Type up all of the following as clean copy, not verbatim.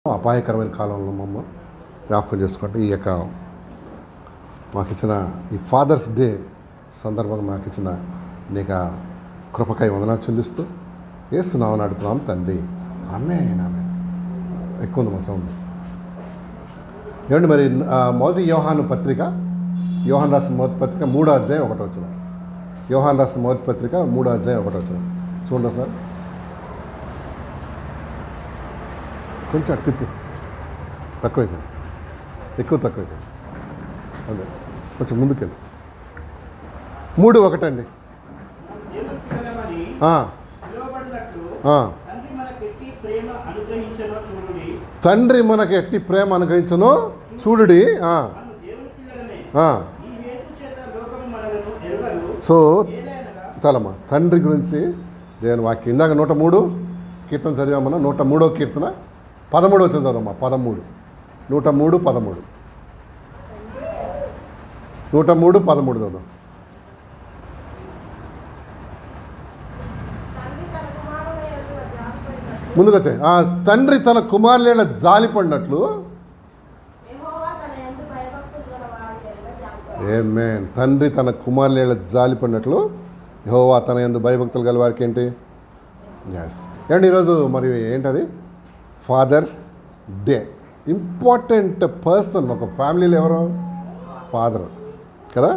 అపాయకరమైన కాలంలో మమ్మ జ్ఞాపకం చేసుకోండి. ఈ యొక్క మాకిచ్చిన ఈ ఫాదర్స్ డే సందర్భంగా మాకిచ్చిన నీకు కృపకై వందనాలు చెల్లిస్తూ ఏస్తున్నామని అడుగుతున్నాం తండ్రి. ఆమె ఎక్కువ ఉంది మా సౌండ్. ఏమండి మరి మొదటి యోహాను పత్రిక, యోహాన్ రాసిన మొదటి పత్రిక 3వ అధ్యాయం 1వ వచనం. యోహాన్ రాసిన మొదటి పత్రిక 3వ అధ్యాయం 1వ వచనం చూడండి సార్. కొంచెం తిప్పు, తక్కువైపోయింది, ఎక్కువ తక్కువైపోయింది. అదే కొంచెం ముందుకెళ్ళి 3:1 అండి. తండ్రి మనకి ఎట్టి ప్రేమ అనుగ్రహించను చూడుడి. సో చాలమ్మా, తండ్రి గురించి దేవుని వాక్యం ఇందాక 103 కీర్తన చదివామన్నా. 103వ కీర్తన 13 వచ్చింది చదవమ్మా. 13 103 13 103 13 చదువు. ముందుకు వచ్చాయి. తండ్రి తన కుమారుల జాలిపడినట్లు, ఆమేన్, తండ్రి తన కుమారుల జాలిపడినట్లు యెహోవా తన యందు భయభక్తులు గల వారికి ఏంటి ఏమండి ఈరోజు మరి ఏంటది? Fathers day. ఇంపార్టెంట్ పర్సన్ ఒక ఫ్యామిలీలో ఎవరు? ఫాదర్ కదా.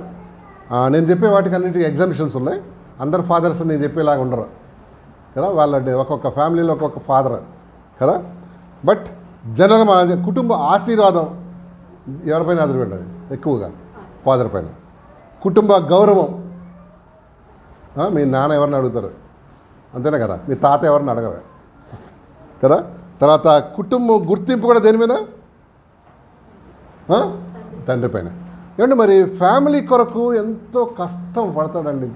నేను చెప్పే వాటికి అన్నింటికి ఎగ్జామిషన్స్ ఉన్నాయి. అందరు ఫాదర్స్ నేను చెప్పేలాగా ఉండరు కదా. వాళ్ళ ఒక్కొక్క ఫ్యామిలీలో ఒక్కొక్క ఫాదర్ కదా. బట్ జనరల్గా మన కుటుంబ ఆశీర్వాదం ఎవరిపైన ఆధారపడ్డది? ఎక్కువగా ఫాదర్ పైన. కుటుంబ గౌరవం మీ నాన్న ఎవరిని అడుగుతారు, అంతేనా కదా. మీ తాత ఎవరిని అడగరు కదా. తర్వాత కుటుంబం గుర్తింపు కూడా దేని మీద? తండ్రి పైన. ఏమంటే మరి ఫ్యామిలీ కొరకు ఎంతో కష్టం పడతాడండి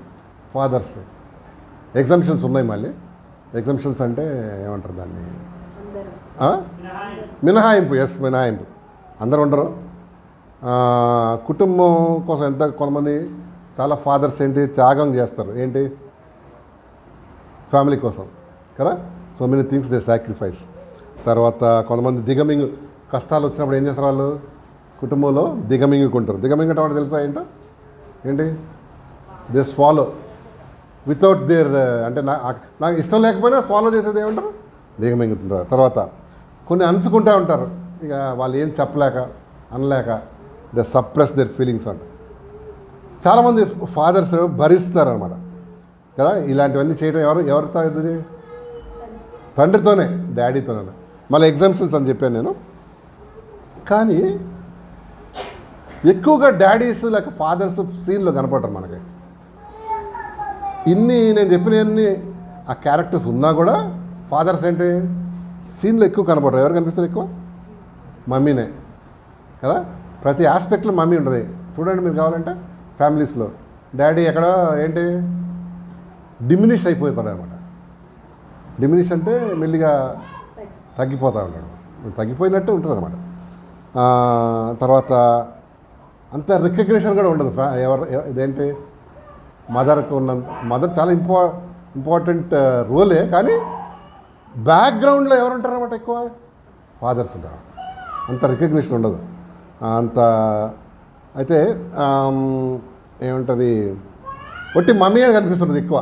ఫాదర్స్. ఎగ్జామ్షన్స్ ఉన్నాయి. మళ్ళీ ఎగ్జామ్షన్స్ అంటే ఏమంటారు దాన్ని? మినహాయింపు. మినహాయింపు. అందరూ ఉండరు. కుటుంబం కోసం ఎంత కొంతమంది చాలా ఫాదర్స్ ఏంటి త్యాగం చేస్తారు. ఏంటి? ఫ్యామిలీ కోసం కదా. So many things they sacrifice. తర్వాత కొంతమంది దిగమింగు కష్టాలు వచ్చినప్పుడు ఏం చేస్తారు వాళ్ళు? కుటుంబంలో దిగమింగుకుంటారు. దిగమింగటం అంటే తెలుసా ఏంటో? ఏంటి? దే స్వాలో వితౌట్ దేర్, అంటే నాకు ఇష్టం లేకపోయినా స్వాలో చేసేది ఏమంటారు? దిగమింగుతుంటారు. తర్వాత కొన్ని అంచుకుంటూ ఉంటారు. ఇక వాళ్ళు ఏం చెప్పలేక అనలేక దే సప్రెస్ దేర్ ఫీలింగ్స్ అంట. చాలామంది ఫాదర్స్ భరిస్తారు అనమాట కదా. ఇలాంటివన్నీ చేయడం ఎవరితో అవుతుంది? తండ్రితోనే, డాడీతోనే. మళ్ళీ ఎగ్జామ్షన్స్ అని చెప్పాను నేను. కానీ ఎక్కువగా డాడీస్ లేక ఫాదర్స్ సీన్లో కనపడరు మనకి. ఇన్ని నేను చెప్పినవన్నీ ఆ క్యారెక్టర్స్ ఉన్నా కూడా ఫాదర్స్ ఏంటి సీన్లో ఎక్కువ కనపడరు. ఎవరు కనిపిస్తారు ఎక్కువ? మమ్మీనే కదా. ప్రతి ఆస్పెక్ట్లో మమ్మీ ఉంటుంది. చూడండి మీరు కావాలంటే ఫ్యామిలీస్లో డాడీ ఎక్కడో ఏంటి డిమినిష్ అయిపోతాడు అనమాట. డిమినిష్ అంటే మెల్లిగా తగ్గిపోతూ ఉంటాడు, తగ్గిపోయినట్టు ఉంటుంది అనమాట. తర్వాత అంత రికగ్నిషన్ కూడా ఉండదు. ఇదేంటి మదర్కు ఉన్న మదర్ చాలా ఇంపార్టెంట్ రోలే, కానీ బ్యాక్గ్రౌండ్లో ఎవరు ఉంటారు అనమాట? ఎక్కువ ఫాదర్స్ ఉంటారు. అంత రికగ్నిషన్ ఉండదు అంత. అయితే ఏముంటుంది, ఒట్టి మమ్మీ అని కనిపిస్తుంటుంది ఎక్కువ.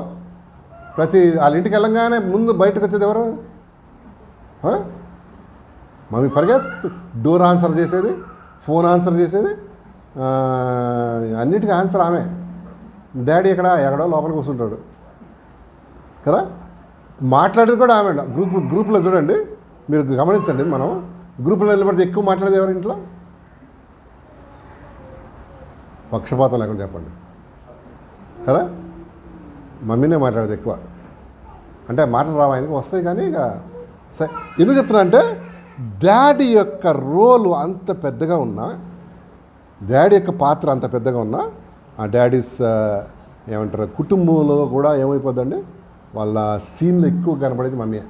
ప్రతి వాళ్ళ ఇంటికి వెళ్ళంగానే ముందు బయటకు వచ్చేది ఎవరు? మమ్మీ పరిగెత్తు డోర్ ఆన్సర్ చేసేది, ఫోన్ ఆన్సర్ చేసేది, అన్నిటికీ ఆన్సర్ ఆమె. డాడీ ఎక్కడో లోపల కూర్చుంటాడు కదా. మాట్లాడేది కూడా ఆమె. గ్రూప్లో చూడండి మీరు గమనించండి. మనం గ్రూప్లో నిలబడితే ఎక్కువ మాట్లాడేది ఎవరి ఇంట్లో? పక్షపాతం లేకుండా చెప్పండి కదా. మమ్మీనే మాట్లాడేది ఎక్కువ. అంటే మాటలు రావు, ఆయనకి వస్తాయి కానీ ఇక సరే. ఎందుకు చెప్తున్నా అంటే డాడీ యొక్క రోలు అంత పెద్దగా ఉన్నా, డాడీ యొక్క పాత్ర అంత పెద్దగా ఉన్నా, ఆ డాడీస్ ఏమంటారు కుటుంబంలో కూడా ఏమైపోద్దండి వాళ్ళ సీన్లు ఎక్కువ కనపడేది మమ్మీ.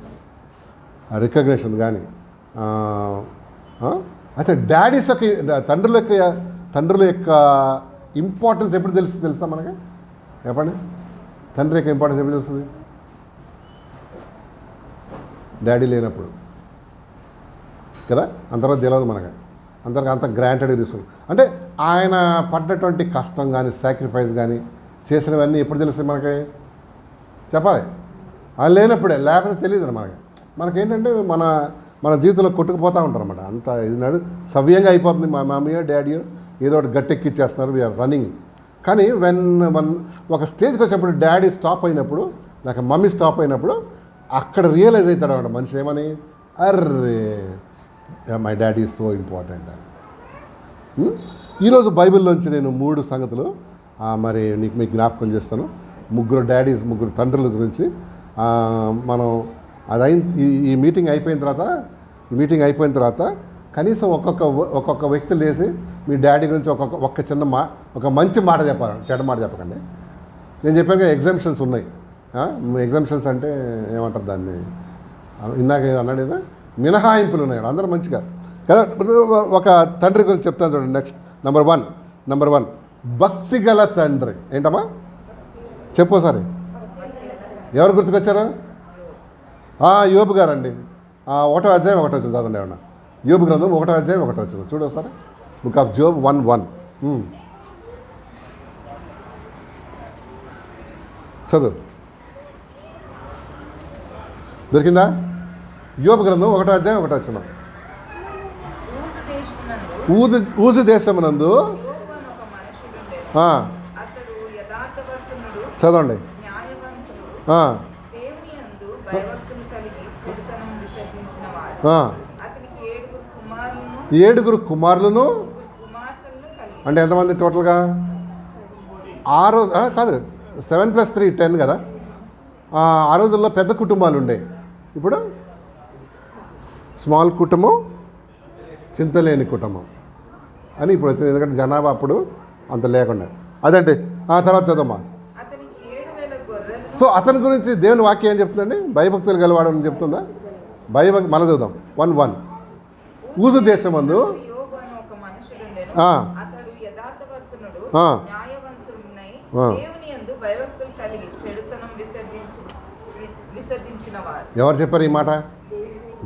ఆ రికగ్నిషన్ కానీ. అయితే డాడీస్ యొక్క తండ్రుల యొక్క ఇంపార్టెన్స్ ఎప్పుడు తెలుసా మనకి? చెప్పండి. తండ్రి యొక్క ఇంపార్టెన్స్ ఎప్పుడు తెలుస్తుంది? డాడీ లేనప్పుడు. కదా, అంతవరకు తెలియదు మనకి, అంత గ్రాంటెడ్గా తీసుకుని. అంటే ఆయన పడ్డటువంటి కష్టం కానీ సాక్రిఫైస్ కానీ చేసినవన్నీ ఎప్పుడు తెలుస్తాయి మనకి? చెప్పాలి, ఆయన లేనప్పుడే, లేకపోతే తెలియదు మనకేంటంటే మన జీవితంలో కొట్టుకుపోతూ ఉంటారు అన్నమాట. అంత ఇది సవ్యంగా అయిపోతుంది. మా మమ్మీయో డాడీయో ఏదో ఒకటి గట్టెక్కిచ్చేస్తున్నారు, వీఆర్ రన్నింగ్. కానీ ఒక స్టేజ్కి వచ్చినప్పుడు డాడీ స్టాప్ అయినప్పుడు, లేక మమ్మీ స్టాప్ అయినప్పుడు అక్కడ రియలైజ్ అవుతాడు అన్నమాట మనిషి. ఏమని? Array my daddy is so important అని. ఈరోజు బైబిల్లోంచి నేను 3 సంగతులు మరి మీకు జ్ఞాపకం చేస్తాను. ముగ్గురు తండ్రుల గురించి. మనం ఈ మీటింగ్ అయిపోయిన తర్వాత కనీసం ఒక్కొక్క వ్యక్తి లేచి మీ డాడీ గురించి ఒక మంచి మాట చెప్పాలి, చెడ్డ మాట చెప్పకండి. నేను చెప్పాను కదా ఎగ్జామ్షన్స్ ఉన్నాయి. ఎగ్జామ్షన్స్ అంటే ఏమంటారు దాన్ని? ఇందాక అన్నాడు కదా, మినహాయింపులు ఉన్నాయి. అందరూ మంచిగా కదా. ఒక తండ్రి గురించి చెప్తాను చూడండి. నెక్స్ట్ నెంబర్ వన్ భక్తి గల తండ్రి. ఏంటమ్మా చెప్పు సరే. ఎవరు గుర్తుకొచ్చారు? యోబు గారండి. 1వ అధ్యాయం 1వ వచనం చదవండి. ఏమన్నా యోబు గ్రంథం 1వ అధ్యాయం 1వ వచనం చూడు ఒకసారి. బుక్ ఆఫ్ జోబ్ 1:1 చదువు. దొరికిందా? యోబు గ్రంథం 1వ అధ్యాయం 1వ వచనం. ఊజు దేశమునందు చదవండి. ఏడుగురు కుమారులను అంటే ఎంతమంది టోటల్గా? కాదు 7+3 10 కదా. ఆ రోజుల్లో పెద్ద కుటుంబాలు ఉండే. ఇప్పుడు స్మాల్ కుటుంబం, చింతలేని కుటుంబం అని ఇప్పుడు వచ్చింది. ఎందుకంటే జనాభా అప్పుడు అంత లేకుండా. అదండి. తర్వాత చదమ్మా. సో అతని గురించి దేవుని వాక్యం ఏం చెప్తుందండి? భయభక్తులు గలవాడు అని చెప్తుందా? మళ్ళీ చూద్దాం. 1:1 ఊజు దేశమందు ఎవరు చెప్పారు ఈ మాట?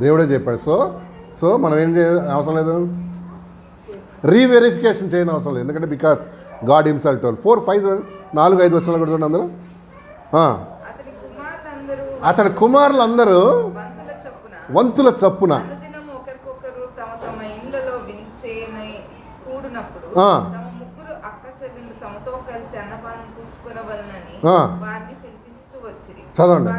దేవుడే చెప్పాడు. సో మనం ఏం అవసరం లేదు, రీవెరిఫికేషన్ చేయని అవసరం లేదు. ఎందుకంటే బికాస్ గాడ్ హిమ్సెల్ఫ్ టోల్డ్ 4-5 వచనాలు కూడా అందులో అతని కుమారులందరూ వంతుల చప్పున చదవండి.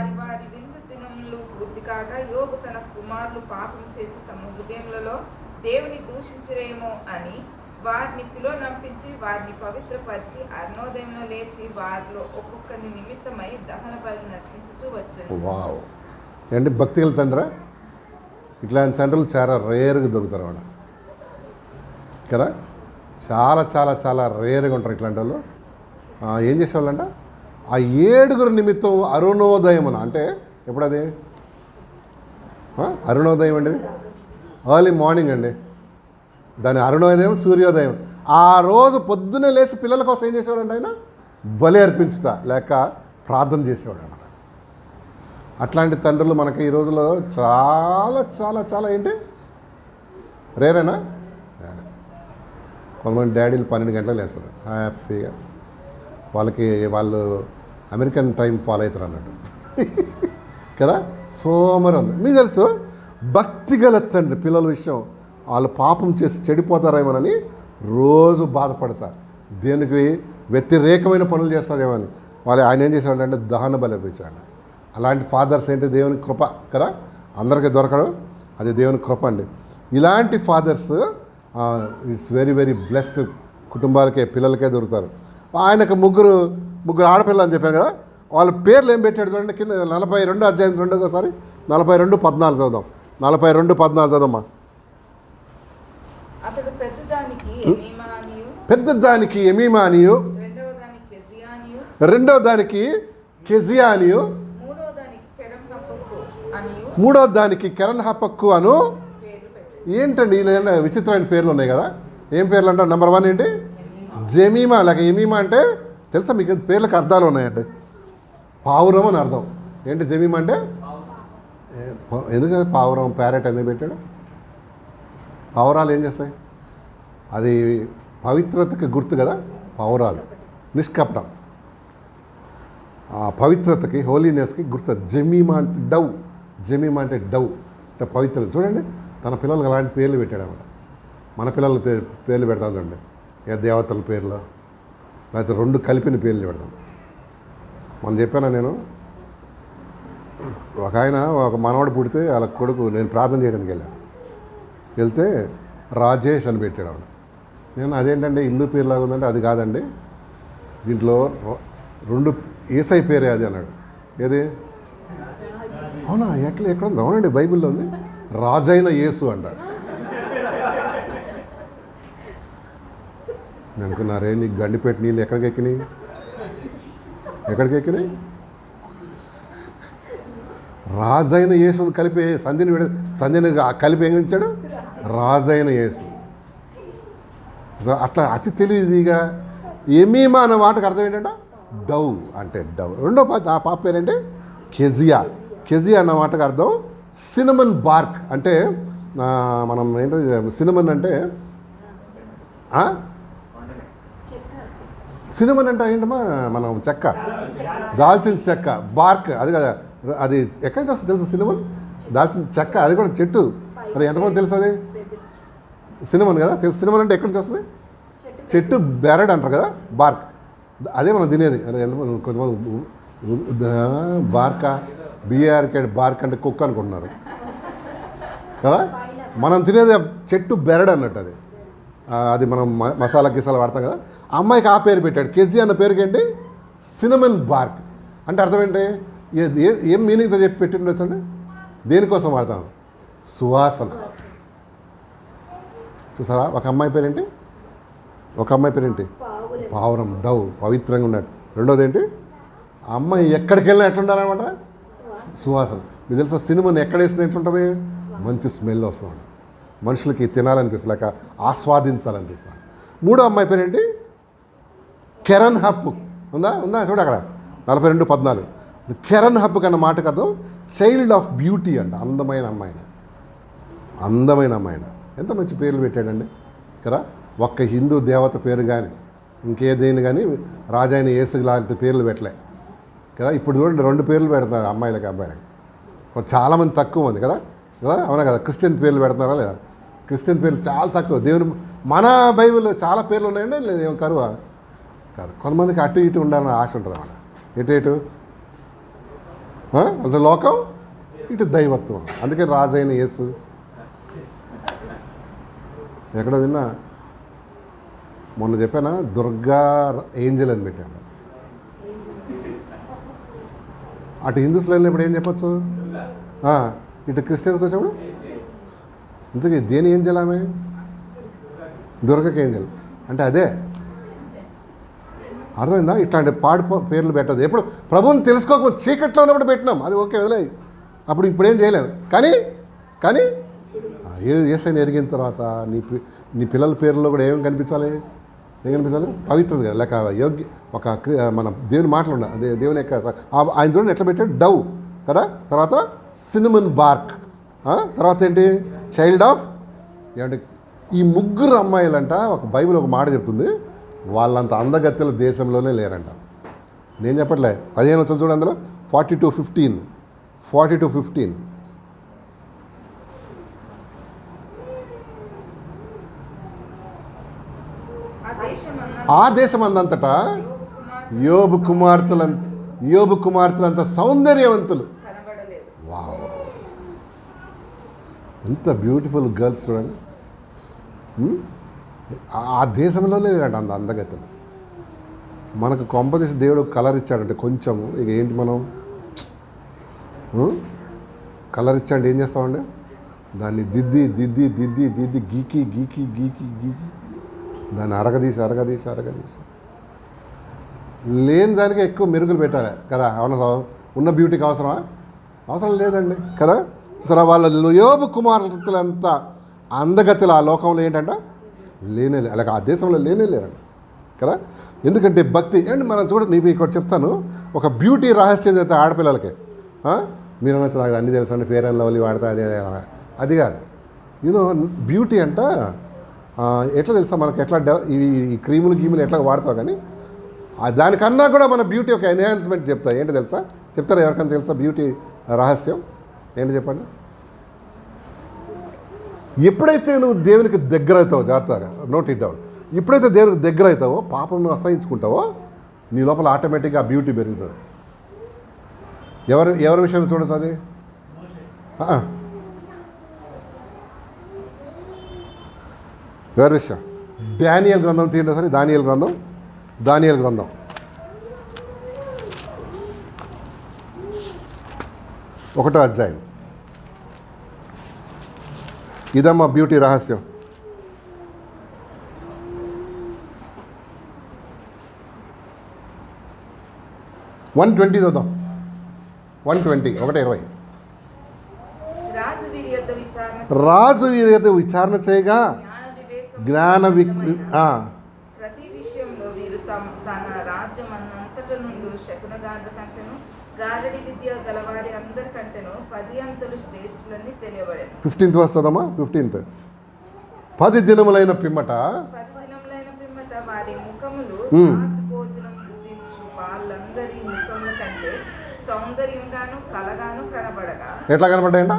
దేవుని దూషించరేమో అని వారిని పిలువనంపించి వారిని పవిత్రపరిచి అరుణోదయంలో లేచి వారిలో ఒక్కొక్కరి నిమిత్తమై దహన బలి నర్పించుచూ వచ్చాను. వావ్! ఏంటి భక్తి గల తండ్రా? ఇట్లాంటి తండ్రులు చాలా రేరుగా దొరుకుతారు అన్నమాట కదా. చాలా చాలా చాలా రేరుగా ఉంటారు ఇట్లాంటి వాళ్ళు. ఏం చేసేవాళ్ళంట? ఆ 7 నిమిత్తం అరుణోదయమున, అంటే ఎప్పుడది? అరుణోదయం అండి, ఎర్లీ మార్నింగ్ అండి. దాని అరుణోదయం, సూర్యోదయం. ఆ రోజు పొద్దున్నే లేచి పిల్లల కోసం ఏం చేసేవాడంటే ఆయన బలి అర్పించుట లేక ప్రార్థన చేసేవాడు అన్నమాట. అట్లాంటి తండ్రులు మనకి ఈ రోజుల్లో చాలా చాలా చాలా ఏంటి రేరేనా? కొంతమంది డాడీలు 12 గంటలకు లేస్తారు హ్యాపీగా. వాళ్ళు అమెరికన్ టైం ఫాలో అవుతారు అన్నట్టు కదా. సోమరం మీకు తెలుసు, భక్తి గల తండ్రి పిల్లల విషయం వాళ్ళు పాపం చేసి చెడిపోతారేమోనని రోజు బాధపడతారు. దేనికి వ్యతిరేకమైన పనులు చేస్తాడేమని ఆయన ఏం చేశాడంటే దహన బలి అర్పించాడు. అలాంటి ఫాదర్స్ ఏంటి? దేవుని కృప కదా, అందరికీ దొరకడం అది దేవుని కృప అండి. ఇలాంటి fathers it's very very blessed. కుటుంబాలకే పిల్లలకే దొరుకుతారు. ఆయనకు ముగ్గురు ఆడపిల్లలు అని చెప్పారు కదా, వాళ్ళ పేర్లు ఏం పెట్టాడు చూడండి. కింద 42 అధ్యాయం 2 42:14 చదువుదాం. 42:14 చదవమ్మా. పెద్దదానికి ఎమీమా అనియు, రెండవ దానికి కెజియా అనియు, మూడవ దానికి కెరన్ హపక్కు అను. ఏంటండి ఇలా విచిత్రమైన పేర్లు ఉన్నాయి కదా. ఏం పేర్లు అంటారు? నెంబర్ 1 ఏంటి? జమీమా. లేక ఎమీమా అంటే తెలుసా మీకు? పేర్లకు అర్థాలు ఉన్నాయండి. పావురం అని అర్థం. ఏంటి జమీమా అంటే? ఎందుకంటే పావురం ప్యారెట్ ఎందుకు పెట్టాడు? పావురాలు ఏం చేస్తాయి? అది పవిత్రతకి గుర్తు కదా పావురాలు. నిష్కపటం, ఆ పవిత్రతకి, హోలీనెస్కి గుర్తు. జమీమా అంటే డవ్, జమీమా అంటే డవ్ అంటే పవిత్రత. చూడండి తన పిల్లలకు అలాంటి పేర్లు పెట్టాడు అన్నమాట. మన పిల్లల పేర్లు పెడతాం చూడండి, ఏ దేవతల పేర్లు, లేకపోతే రెండు కలిపిన పేర్లు పెడతాం. మనం చెప్పాను నేను, ఒక ఆయన ఒక మనవాడు పుడితే వాళ్ళ కొడుకు, నేను ప్రార్థన చేయడానికి వెళ్తే రాజేష్ అని పెట్టాడు ఆవిడ. నేను అదేంటంటే హిందూ పేరు లాగా ఉందంటే అది కాదండి, దీంట్లో రెండు ఏసై పేరే అది అన్నాడు. ఏది? అవునా, ఎక్కడ ఉంది? అవునండి బైబిల్లో ఉంది, రాజైన యేసు అంటారు. నేను అనుకున్నారే నీకు గండిపేట నీళ్ళు ఎక్కడికి ఎక్కినాయి? రాజైన యేసుని కలిపి సంధ్యని కలిపి ఏం ఇచ్చాడు? రాజైన యేసు. అట్లా అతి తెలివిగా ఎమీమా అనే మాటకు అర్థం ఏంటంటే డవ్ అంటే డవ్. రెండో ఆ పాప పేరేంటే కెజియా. కెజియా అన్న మాటకు అర్థం సినమన్ బార్క్. అంటే మనం ఏంటంటే సినమన్ అంటే సినమన్ అంటే ఏంటమ్మా మనం చెక్క, దాల్చిన చెక్క, బార్క్ అది కదా. అది ఎక్కడి నుంచి వస్తుంది తెలుసు? సినమన్, దాల్చిన చెక్క, అది కూడా చెట్టు. మరి ఎంతమంది తెలుసు అది సినమన్ కదా? తెలుసు. సినమన్ అంటే ఎక్కడి నుంచి వస్తుంది? చెట్టు బెరడ్ అంటారు కదా, బార్క్. అదే మనం తినేది. ఎంతమంది కొంతమంది బార్కా, బిఆర్కే బార్క్ అంటే కుక్క అనుకుంటున్నారు కదా. మనం తినేది చెట్టు బెరడ్ అన్నట్టు అది. అది మనం మసాలా గిసాలా వాడతాం కదా. అమ్మాయికి ఆ పేరు పెట్టాడు. కెజీ అన్న పేరుకి ఏంటి? Cinnamon BARC. అంటే అర్థం ఏంటి? ఏం మీనింగ్తో చెప్పి పెట్టిండొచ్చు అండి. దేనికోసం వాడతాం? సువాసన. చూసావా? ఒక అమ్మాయి పేరేంటి? పావురం, డవ్, పవిత్రంగా ఉన్నాడు. రెండోది ఏంటి? ఆ అమ్మాయి ఎక్కడికి వెళ్ళినా ఎట్లుండాలన్నమాట? సువాసన. మీకు తెలుసా సినిమాని ఎక్కడ వేసినా ఎట్లుంటుంది? మంచి స్మెల్ వస్తుంది, మనుషులకి తినాలనిపిస్తుంది, లేక ఆస్వాదించాలనిపిస్తుంది. మూడో అమ్మాయి పేరేంటి? కెరన్ హప్. ఉందా చూడు అక్కడ 42:14. కెరన్ హప్ కన్నా మాట కదా చైల్డ్ ఆఫ్ బ్యూటీ అంట. అందమైన అమ్మాయిన. ఎంత మంచి పేర్లు పెట్టాడండి కదా. ఒక్క హిందూ దేవత పేరు కానీ ఇంకేదైనా కానీ రాజైన యేసు లాంటి పేర్లు పెట్టలే కదా. ఇప్పుడు చూడండి 2 పేర్లు పెడుతున్నారు అమ్మాయిలకి, అబ్బాయిలకి. చాలామంది తక్కువ ఉంది కదా. అవునా కదా. క్రిస్టియన్ పేర్లు పెడుతున్నారా లేదా? క్రిస్టియన్ పేర్లు చాలా తక్కువ. దేవుని మన బైబిల్లో చాలా పేర్లు ఉన్నాయండి. లేదు ఏం కరువా కాదు. కొంతమందికి అటు ఇటు ఉండాలని ఆశ ఉంటుంది అన్నమాట. ఎటు అసలు లోకం, ఇటు దైవత్వం. అందుకే రాజైన యేసు. ఎక్కడ విన్నా మొన్న చెప్పానా, దుర్గా ఏంజల్ అని పెట్టాను. అటు హిందూస్లో వెళ్ళినప్పుడు ఏం చెప్పచ్చు, ఇటు క్రిస్టియన్స్కి వచ్చినప్పుడు ఇంతకీ దేని ఏంజల్ ఆమె? దుర్గకి ఏంజల్ అంటే అదే. అర్థమైందా? ఇట్లాంటి పేర్లు పెట్టదు. ఎప్పుడు ప్రభువుని తెలుసుకోకపోతే చీకట్లో ఉన్నప్పుడు పెట్టినాం, అది ఓకే వదిలే. అప్పుడు ఇప్పుడేం చేయలేము. కానీ యేసయ్యని ఎరిగిన తర్వాత నీ పిల్లల పేర్లలో కూడా ఏం కనిపించాలి? పవిత్రత కదా, లేక యోగ్య ఒక మన దేవుని మాటలు ఉండాలి. అదే దేవుని యొక్క ఆయన చూడండి ఎట్లా పెట్టాడు, డవ్ కదా. తర్వాత సినమన్ బార్క్, తర్వాత ఏంటి? Child of. ఏమంటే ఈ 3 అమ్మాయిలంట ఒక బైబిల్ ఒక మాట చెప్తుంది, వాళ్ళంత అందగత్తెల దేశంలోనే లేరంట. నేను చెప్పట్లే. 15 వచ్చిన చూడండి అందులో 40-15. ఆ దేశం అందంతటా యోబు కుమార్తెలంత సౌందర్యవంతులు. వావ్, ఎంత బ్యూటిఫుల్ గర్ల్స్ చూడండి. ఆ దేశంలోనే లేదంట అంత అందగత్తెలు. మనకు కొంపదీసి దేవుడు కలర్ ఇచ్చాడంటే కొంచెము, ఇక ఏంటి మనం కలర్ ఇచ్చాడంటే ఏం చేస్తామండి? దాన్ని దిద్ది గీకి దాన్ని అరగదీసి లేని దానికి ఎక్కువ మెరుగులు పెట్టాలి కదా. ఉన్న బ్యూటీకి అవసరం లేదండి కదా. సరే, వాళ్ళ యోబు కుమార్తెలంత అందగత్తెలు ఆ లోకంలో ఏంటంట లేనే, అలాగే ఆ దేశంలో లేరండి కదా. ఎందుకంటే భక్తి ఏంటి మనం చూడండి. నీకు ఇక్కడ చెప్తాను ఒక బ్యూటీ రహస్యం చేస్తే ఆడపిల్లలకి. మీరు అనొచ్చు నాకు అన్నీ తెలుసు అండి, ఫేర్ అండ్ లవ్లీ వాడతా, అది కాదు. యూనో బ్యూటీ అంట ఎట్లా తెలుసా మనకు ఎట్లా ఈ క్రీములు గీములు ఎట్లా వాడతావు కానీ దానికన్నా కూడా మన బ్యూటీ ఒక ఎన్హాన్స్మెంట్ చెప్తా. ఏంటి తెలుసా? చెప్తారా ఎవరికైనా తెలుసా బ్యూటీ రహస్యం ఏంటి చెప్పండి? ఎప్పుడైతే నువ్వు దేవునికి దగ్గర అవుతావో, జాగ్రత్తగా నోట్ ఇట్ డౌన్, ఎప్పుడైతే దేవునికి దగ్గర అవుతావో, పాపం నువ్వు అసహించుకుంటావో, నీ లోపల ఆటోమేటిక్గా బ్యూటీ పెరుగుతుంది. ఎవరి విషయం చూడచ్చు అది? ఎవరి విషయం? దానియేలు గ్రంథం తీయండి సరే. దానియేలు గ్రంథం 1వ అధ్యాయం. ఇదమ్మా బ్యూటీ రహస్యం. 1:20 చూద్దాం. 1:20 1:20. రాజు వీరి యొద్ద విచారణ చేయగా జ్ఞాన ప్రతి విషయంలో వీరు తన రాజ్యం అన్నంతట నుండి శకునగాండ్ర కంటెను గారడి విద్య గలవారి అందరికంటేను 10 అంతలు శ్రేష్ఠులని తెలియబడేది. 15th verse చదవమా. 15th. 10 దినములైన పిమ్మట వారి ముఖములు రాజు భోజనం భుజించు వాళ్ళందరి ముఖముల కంటే సౌందర్యంగాను కలగాను కనబడగా. ఎట్లా కనబడ్డాయంట?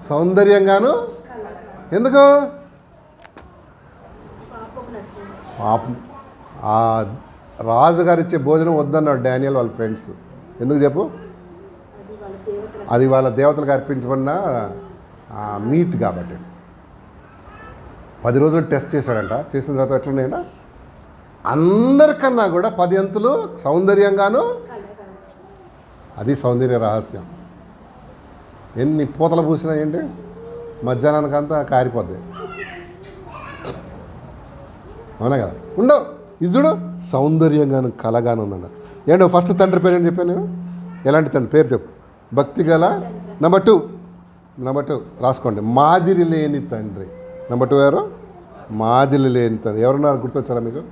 సౌందర్యంగాను. ఎందుకు? పాపం. ఆ రాజుగారు ఇచ్చే భోజనం వద్దన్నాడు డానియల్ వాళ్ళ ఫ్రెండ్స్. ఎందుకు చెప్పు? అది వాళ్ళ దేవతలకు అర్పించబడిన మీట్ కాబట్టి. 10 రోజులు టెస్ట్ చేశాడంట. చేసిన తర్వాత ఎట్లున్నాయంట? అందరికన్నా కూడా 10 అంతులు సౌందర్యంగాను. అది సౌందర్య రహస్యం. ఎన్ని పూతలు పూసినా ఏంటి మధ్యాహ్నానికంతా కారిపోద్ది. అవునా కదా? ఉండవు. ఇది చూడు, సౌందర్యంగాను కలగాను ఉందన్న. ఏంటో ఫస్ట్ తండ్రి పేరు అని చెప్పాను నేను. ఎలాంటి తండ్రి పేరు చెప్పు? భక్తి గల. నెంబర్ 2 రాసుకోండి. మాదిరి లేని తండ్రి. నెంబర్ 2 ఎవరు? మాదిరి లేని తండ్రి. ఎవరున్నారు గుర్తొచ్చారా మీకు?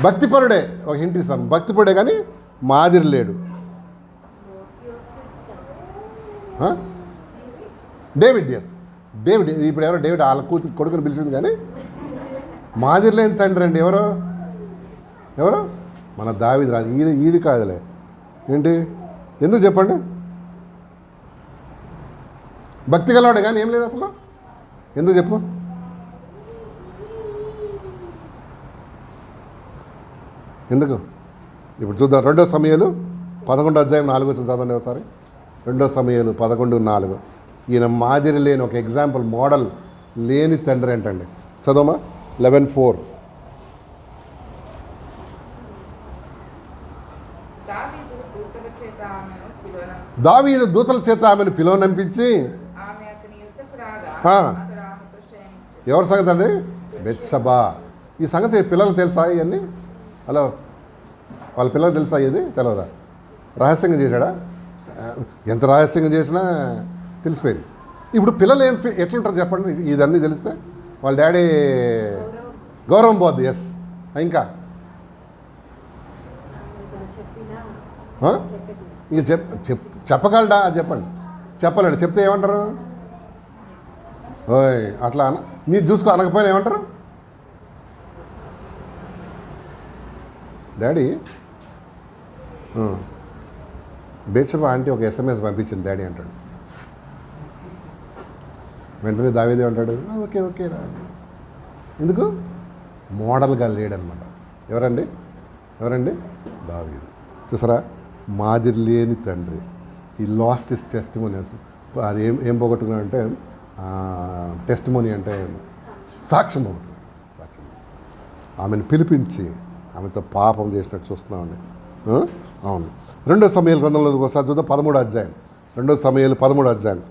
భక్తిపరుడే. ఒక హింట్ ఇస్తాను. భక్తిపరుడే కానీ మాదిరి లేడు. డేవిడ్. ఇప్పుడు ఎవరో డేవిడ్ వాళ్ళ కొడుకుని పిలిచింది కానీ మాదిరి లేని తండ్రి అండి. ఎవరు? మన దావీదు రాజు. ఈడి కాదులే. ఏంటి? ఎందుకు చెప్పండి? భక్తి గలవాడు కానీ ఏం లేదు అసలు. ఎందుకు చెప్పు? ఎందుకు? ఇప్పుడు చూద్దాం. 2వ సమూయేలు 11వ అధ్యాయం 4 వచ్చిన చదవండి ఒకసారి. 2వ సమూయేలు 11:4. ఈయన మాదిరి లేని ఒక ఎగ్జాంపుల్, మోడల్ లేని తండ్రి ఏంటండి? చదవమా. 11:4. దావీదు దూతల చేత ఆమెను పిలువనంపించి ఎవరి సంగతి అండి? బెత్షెబా. ఈ సంగతి పిల్లలు తెలుసా? ఇవన్నీ హలో వాళ్ళ పిల్లలు తెలుసా? ఇది తెలియదా? రహస్యంగా చేశాడా? ఎంత రహస్యంగా చేసినా తెలిసిపోయింది. ఇప్పుడు పిల్లలు ఎట్లుంటారు చెప్పండి? ఇదన్నీ తెలిస్తే వాళ్ళ డాడీ గౌరవం పోద్ది. ఎస్. ఇంకా ఇక చెప్పగలడా? చెప్పండి. చెప్పలేడు. చెప్తే ఏమంటారు? ఓయ్ అట్లా నీ చూసుకో అనకపోయినా ఏమంటారు? డాడీ బెత్షెబా ఆంటీ ఒక SMS పంపించింది డాడీ అంటాడు. వెంటనే దావీదు అంటాడు ఓకే రా. ఎందుకు? మోడల్గా లేడనమాట. ఎవరండి? దావీదు. చూసారా? మాదిరి లేని తండ్రి. ఈ లాస్ట్ ఇస్ టెస్టిమోనీ. అది ఏం పోగొట్టుకున్నాడంటే టెస్టిమోనీ అంటే సాక్ష్యం పోగొట్టుకున్నాడు. ఆమెను పిలిపించి ఆమెతో పాపం చేసినట్టు చూస్తున్నామండి. అవును. 2వ సమూయేలు గ్రంథంలో ఒకసారి చూద్దాం. 13వ అధ్యాయం. 2వ సమూయేలు 13వ అధ్యాయం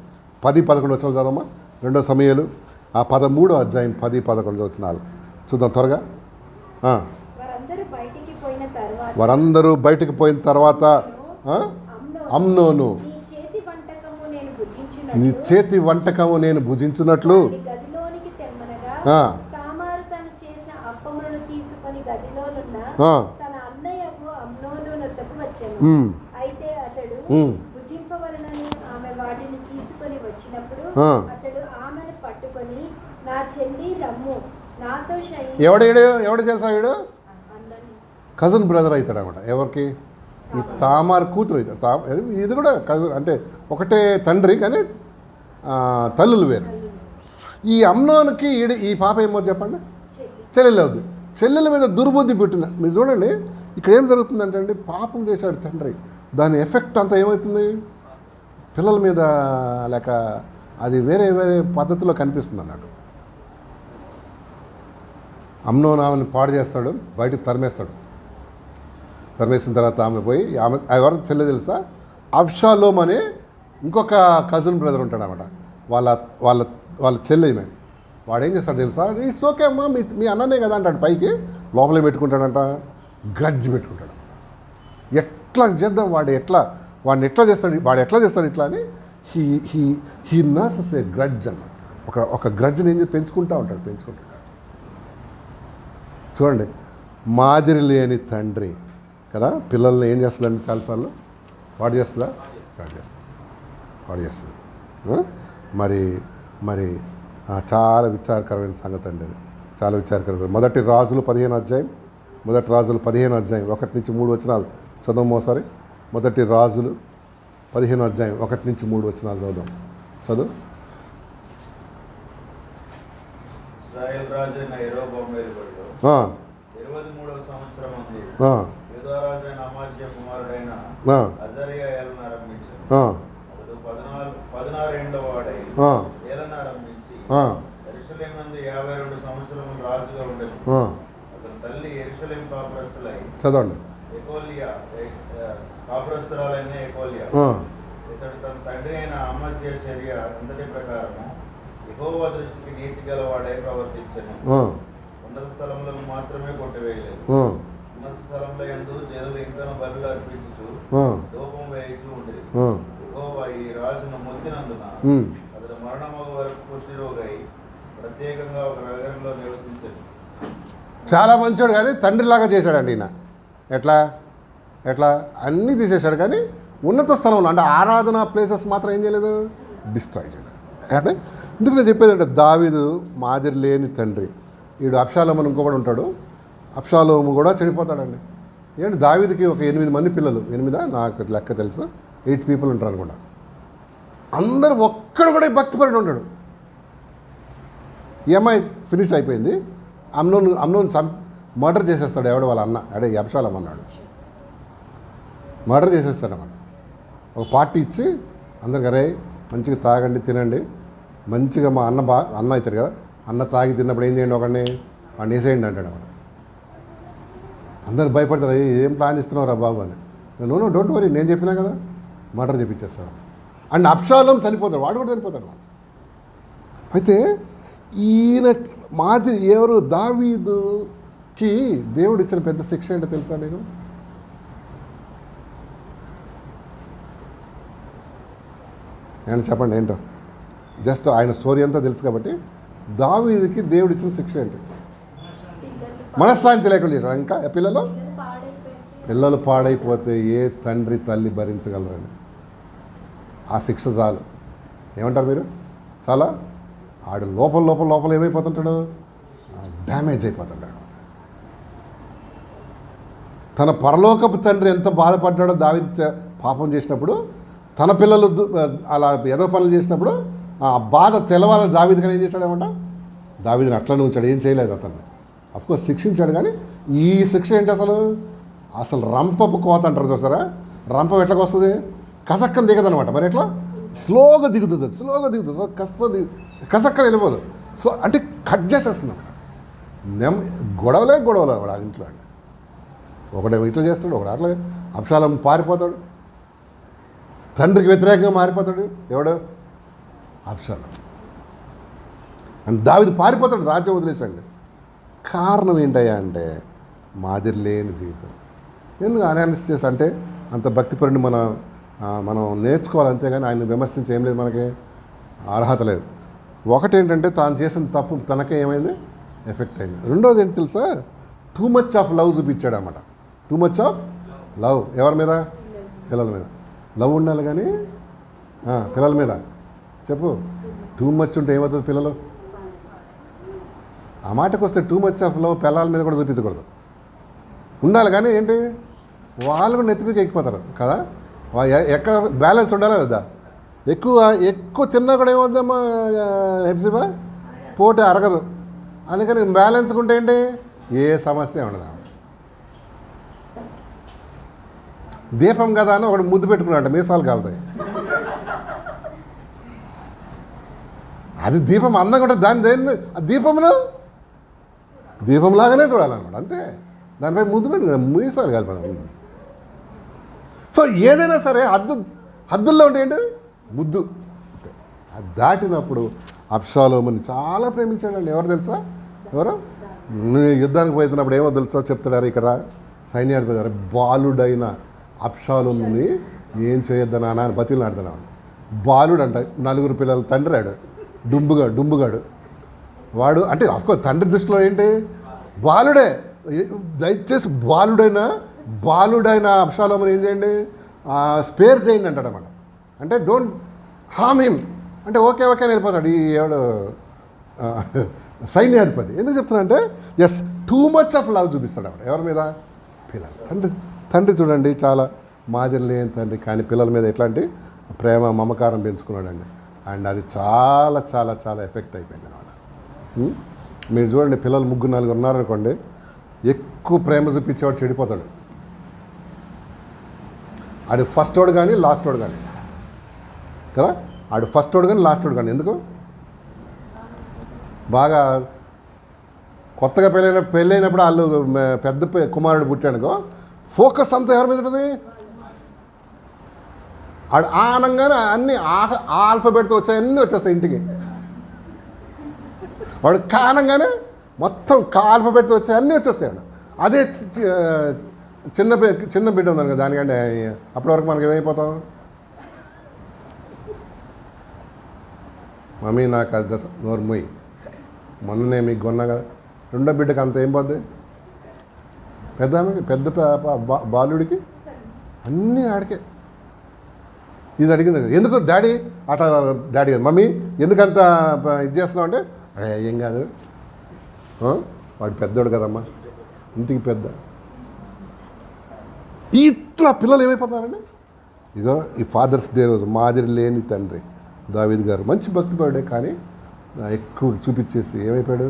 10-11 వచనాలు చదవమ్మా. 2వ సమూయేలు 13వ అధ్యాయం 10-11 వచనాలు చూద్దాం త్వరగా. వారందరూ బయటికి పోయిన తర్వాత అమ్నోను నీ చేతి వంటకము నేను భుజించినట్లు అయితే అతడు భుజింపవలనని ఆమె వాటిని తీసుకొని వచ్చినప్పుడు అతడు ఆమెను పట్టుకొని వెళ్ళి రమ్ము నాతో ఎవడు తెలుసా వీడు కజిన్ బ్రదర్ అవుతాడు అనమాట. ఎవరికి? ఈ తామార్ కూతురు అవుతాడు. ఇది కూడా కజిన్ అంటే ఒకటే తండ్రి కానీ తల్లులు వేరు. ఈ అమ్నోన్కి ఈ పాప ఏమో చెప్పండి, చెల్లెలు అవుతుంది. చెల్లెల మీద దుర్బుద్ధి పెట్టింది. మీరు చూడండి ఇక్కడ ఏం జరుగుతుందంటే అండి, పాపం చేశాడు తండ్రి, దాని ఎఫెక్ట్ అంతా ఏమవుతుంది పిల్లల మీద, లేక అది వేరే వేరే పద్ధతిలో కనిపిస్తుంది అన్నాడు. అమ్నోన్ ఆమెను పాడు చేస్తాడు, బయటకు తరిమేస్తాడు. తరిమేసిన తర్వాత ఆమె పోయి ఎవరు చెల్లె తెలుసా, అబ్షాలోమ్ అనే ఇంకొక కజిన్ బ్రదర్ ఉంటాడు అన్నమాట. వాళ్ళ వాళ్ళ వాళ్ళ చెల్లెమే. వాడు ఏం చేస్తాడు తెలుసా, ఇట్స్ ఓకే అమ్మా మీ అన్ననే కదా అంటాడు. పైకి లోపలే పెట్టుకుంటాడంట, గ్రడ్జ్ పెట్టుకుంటాడు. ఎట్లా చేద్దాం వాడిని ఎట్లా చేస్తాడు ఇట్లా అని హీ నర్సెస్ ఏ గ్రడ్జ్ అన్నమాట. ఒక గ్రడ్జ్ని ఏం పెంచుకుంటూ ఉంటాడు. చూడండి, మాదిరి లేని తండ్రి కదా పిల్లల్ని ఏం చేస్తుందండి చాలాసార్లు వాడు చేస్తుందా? వాడు చేస్తుంది. మరి చాలా విచారకరమైన సంగతి అండి అది, చాలా విచారకరమైన. మొదటి రాజులు 15వ అధ్యాయం 1 నుంచి 3 వచనాలు చదవము ఒకసారి. మొదటి రాజులు 15వ అధ్యాయం 1 నుంచి 3 వచనాలు చదువు. ఇశ్రాయేలు రాజైన యెరోబోము ఏలుబడిలో 23వ సంవత్సరం ఉంది. యూదా రాజైన అమజ్యా కుమారుడైన అజర్యా ఏలన ఆరంభించాడు. అతడు 16 ఏండ్ల వాడై ఏలన ఆరంభించి యెరూషలేము నందు 52 సంవత్సరములు రాజుగా ఉండెను. అతని తల్లి యెరూషలేము కాపురస్తులై చదవండి. కాపురస్తురాలైన ఎకోలియా. ఇతడు తన తండ్రి అయిన అమజ్యా చర్య అంతటి ప్రకారము యెహోవా దృష్టికి నీతి గలవాడై ప్రవర్తించెను. ఉన్నత స్థలములను మాత్రమే కొట్టివేయలేదు. ఉన్నత స్థలంలో యందు జనులు ఇంకను బలులు అర్పించుచు ధూపం వేయించు ఉండేది. యెహోవా ఈ రాజును మొక్కినందున అతడు మరణమగు వరకు కుష్ఠరోగై ప్రత్యేకంగా ఒక నగరంలో నివసించాడు. చాలా మంచోడు కానీ తండ్రిలాగా చేశాడండి ఈయన. ఎట్లా అన్నీ తీసేశాడు కానీ ఉన్నత స్థలంలో అంటే ఆరాధన ప్లేసెస్ మాత్రం ఏం చేయలేదు, డిస్ట్రాయ్ చేయలేదు. అంటే ఎందుకు నేను చెప్పేది అంటే దావీదు మాదిరి లేని తండ్రి. వీడు అబ్షాలోము అని ఇంకొకడు ఉంటాడు. అబ్షాలోము కూడా చెడిపోతాడండి. ఏంటి దావీదుకి ఒక 8 మంది పిల్లలు, 8 నాకు లెక్క తెలుసు, 8 పీపుల్ ఉంటారు అనుకుంటా. అందరూ ఒక్కడు కూడా భక్తిపరుడు ఉంటాడు. ఈ అమ్మాయి ఫినిష్ అయిపోయింది. అమ్నోన్ మర్డర్ చేసేస్తాడు. ఎవడు వాళ్ళ అన్న అబ్షాలోము అన్నాడు, మర్డర్ చేసేస్తాడన్నమాట. ఒక పార్టీ ఇచ్చి అందరికి అరే మంచిగా తాగండి తినండి, మంచిగా మా అన్న అవుతారు కదా, అన్న తాగి తిన్నప్పుడు ఏం చేయండి వాడిని వేసేయండి అంటాడు అన్నమాట. అందరు భయపడతారు, ఏం ప్లాన్ ఇస్తున్నావురా బాబు అని. నో డోంట్ వరీ, నేను చెప్పినా కదా, మర్డర్ చేపించేస్తాడు. అండ్ అబ్షాలోము చనిపోతాడు, వాడు కూడా చనిపోతాడు. అయితే ఈయన మాదిరి ఎవరు దావీదుకి దేవుడు ఇచ్చిన పెద్ద శిక్ష ఏంటో తెలుసా మీకు? ఆయన చెప్పండి ఏంటో, జస్ట్ ఆయన స్టోరీ అంతా తెలుసు కాబట్టి. దావీదుకి దేవుడు ఇచ్చిన శిక్ష ఏంటి? మనశ్శాంతి లేకుండా చేశాడు. ఇంకా పిల్లలు పాడైపోతే ఏ తండ్రి తల్లి భరించగలరండి? ఆ శిక్ష చాలు. ఏమంటారు మీరు? చాలా ఆడు లోపల ఏమైపోతుంటాడు, డ్యామేజ్ అయిపోతుంటాడు. తన పరలోకపు తండ్రి ఎంత బాధపడ్డాడో దావీదు పాపం చేసినప్పుడు, తన పిల్లలు అలా ఏదో పనులు చేసినప్పుడు ఆ బాధ తెలవాలని దావీదు కానీ ఏం చేశాడేమంట, దావీదుని అట్లనే ఉంచాడు, ఏం చేయలేదు అతన్ని. అఫ్కోర్స్ శిక్షించాడు కానీ ఈ శిక్ష ఏంటి అసలు రంపపు కోత అంటారు చూసారా, రంపం ఎట్లకి వస్తుంది, కసక్కని దిగదనమాట. మరి ఎట్లా స్లోగా దిగుతుంది, కసక్కని వెళ్ళిపోదు. సో అంటే కట్ చేసేస్తుంది అన్నమాట. గొడవలే వాడు ఆ ఇంట్లో అండి. ఒకడేమో ఇట్లా చేస్తాడు, ఒకడు అట్లా. అబ్షాలోము పారిపోతాడు, తండ్రికి వ్యతిరేకంగా మారిపోతాడు. ఎవడు? అబ్షాలోము. అండ్ దావీదు పారిపోతాడు, రాజ్యం వదిలేసండి. కారణం ఏంటయ్యా అంటే మాదిరి లేని జీవితం. ఎందుకు అనాలిసిస్ చేసి అంటే అంత భక్తిపరుని మనం నేర్చుకోవాలి, అంతేగాని ఆయన విమర్శించి ఏం లేదు, మనకి అర్హత లేదు. ఒకటేంటంటే తాను చేసిన తప్పు తనకే ఏమైంది, ఎఫెక్ట్ అయింది. రెండోది ఏంటి తెలుసా, టూ మచ్ ఆఫ్ లవ్ చూపించాడు అన్నమాట. టూ మచ్ ఆఫ్ లవ్ ఎవరి మీద? పిల్లల మీద. లవ్ ఉండాలి కానీ పిల్లల మీద చెప్పు. టూ మచ్ ఉంటే ఏమవుతుంది? పిల్లలు ఆ మాటకు వస్తే టూ మచ్ ఆఫ్ లవ్ పిల్లల మీద కూడా చూపించకూడదు, ఉండాలి. కానీ ఏంటి, వాళ్ళు కూడా నెత్తిమీదకి ఎక్కిపోతారు కదా. ఎక్కడ బ్యాలెన్స్ ఉండాలి కదా. ఎక్కువ తిన్నా కూడా ఏమవుద్దమ్మా హెప్సిబా, పోటీ అరగదు. అందుకని బ్యాలెన్స్ ఉంటే ఏంటి, ఏ సమస్య ఉండదు. దీపం కదా అని ఒకటి ముద్దు పెట్టుకున్నాడు, మీసాలు కాలుతాయి. అది దీపం అందంగా ఉంటుంది, దేన్ని దీపంలాగానే చూడాలన్నమాట, అంతే. దానిపై ముద్దు పెట్టుకున్నాడు, మీసాలు కాలిపోయాడు. సో ఏదైనా సరే హద్దుల్లో ఉంటే ఏంటి, ముద్దు. అది దాటినప్పుడు అబ్షాలోముని చాలా ప్రేమించాడండి. ఎవరు తెలుసా? ఎవరు? యుద్ధానికి పోతున్నప్పుడు ఏమో తెలుసా చెప్తున్నారు ఇక్కడ సైన్యాధిపతి, బాలుడైన అబ్షాలోముని ఏం చేయొద్దా నాన్న అని బతిలు ఆడుతున్నాడు. బాలుడు అంట, 4 పిల్లల తండ్రి ఆడు, డుంబుగాడు వాడు. అంటే అఫ్కోర్స్ తండ్రి దృష్టిలో ఏంటి, బాలుడే. దయచేసి బాలుడైన అబ్షాలోముని ఏం చేయండి, స్పేర్ చేయండి అంటాడు అన్నమాట. అంటే డోంట్ హార్మ్ హిమ్ అంటే ఓకే అని వెళ్ళిపోతాడు ఈ ఎవడు సైన్యాధిపతి. ఎందుకు చెప్తున్నా అంటే yes, too much of love చూపిస్తాడు అప్పుడు ఎవరి మీద, పిల్లలు. తండ్రి చూడండి చాలా మాదిరి లేని తండ్రి, కానీ పిల్లల మీద ఎట్లాంటి ప్రేమ మమకారం పెంచుకున్నాడండి. అండ్ అది చాలా చాలా చాలా ఎఫెక్ట్ అయిపోయింది అన్నమాట. మీరు చూడండి, పిల్లలు 3-4 ఉన్నారనుకోండి, ఎక్కువ ప్రేమ చూపించేవాడు చెడిపోతాడు. ఆడు ఫస్ట్ వాడు కానీ లాస్ట్ వాడు కానీ కదా, ఆడు ఫస్ట్ వాడు కానీ లాస్ట్ వాడు కానీ. ఎందుకు, బాగా కొత్తగా పెళ్ళైనప్పుడు వాళ్ళు పెద్ద కుమారుడు పుట్టాడుకో, ఫోకస్ అంతా ఎవరి మీద ఉంటుంది, ఆడు ఆనంగానే అన్ని ఆల్ఫాబెట్తో వచ్చాయి, అన్నీ వచ్చేస్తాయి ఇంటికి. వాడు కానంగానే మొత్తం ఆల్ఫాబెట్తో వచ్చాయి, అన్నీ వచ్చేస్తాయి. అదే చిన్న బిడ్డ ఉందని కదా, దానికంటే అప్పటి వరకు మనకి ఏమైపోతాం, మమ్మీ నాకు అది నోరు మొయ్యి, మొన్ననే మీకు కొన్నా కదా. రెండో బిడ్డకి అంత ఏం పోద్ది, పెద్ద బాలుడికి అన్నీ ఆడికే. ఇది అడిగింది, ఎందుకు డాడీ అట్లా, డాడీ మమ్మీ ఎందుకంత ఇది చేస్తున్నావు అంటే, ఏం కాదు, వాడు పెద్దోడు కదమ్మా, ఇంటికి పెద్ద. ఇట్లా పిల్లలు ఏమైపోతున్నారండి. ఇగో ఈ ఫాదర్స్ డే రోజు మాదిరి లేని తండ్రి దావీదు గారు మంచి భక్తి పడే, కానీ ఎక్కువ చూపించేసి ఏమైపోయాడు.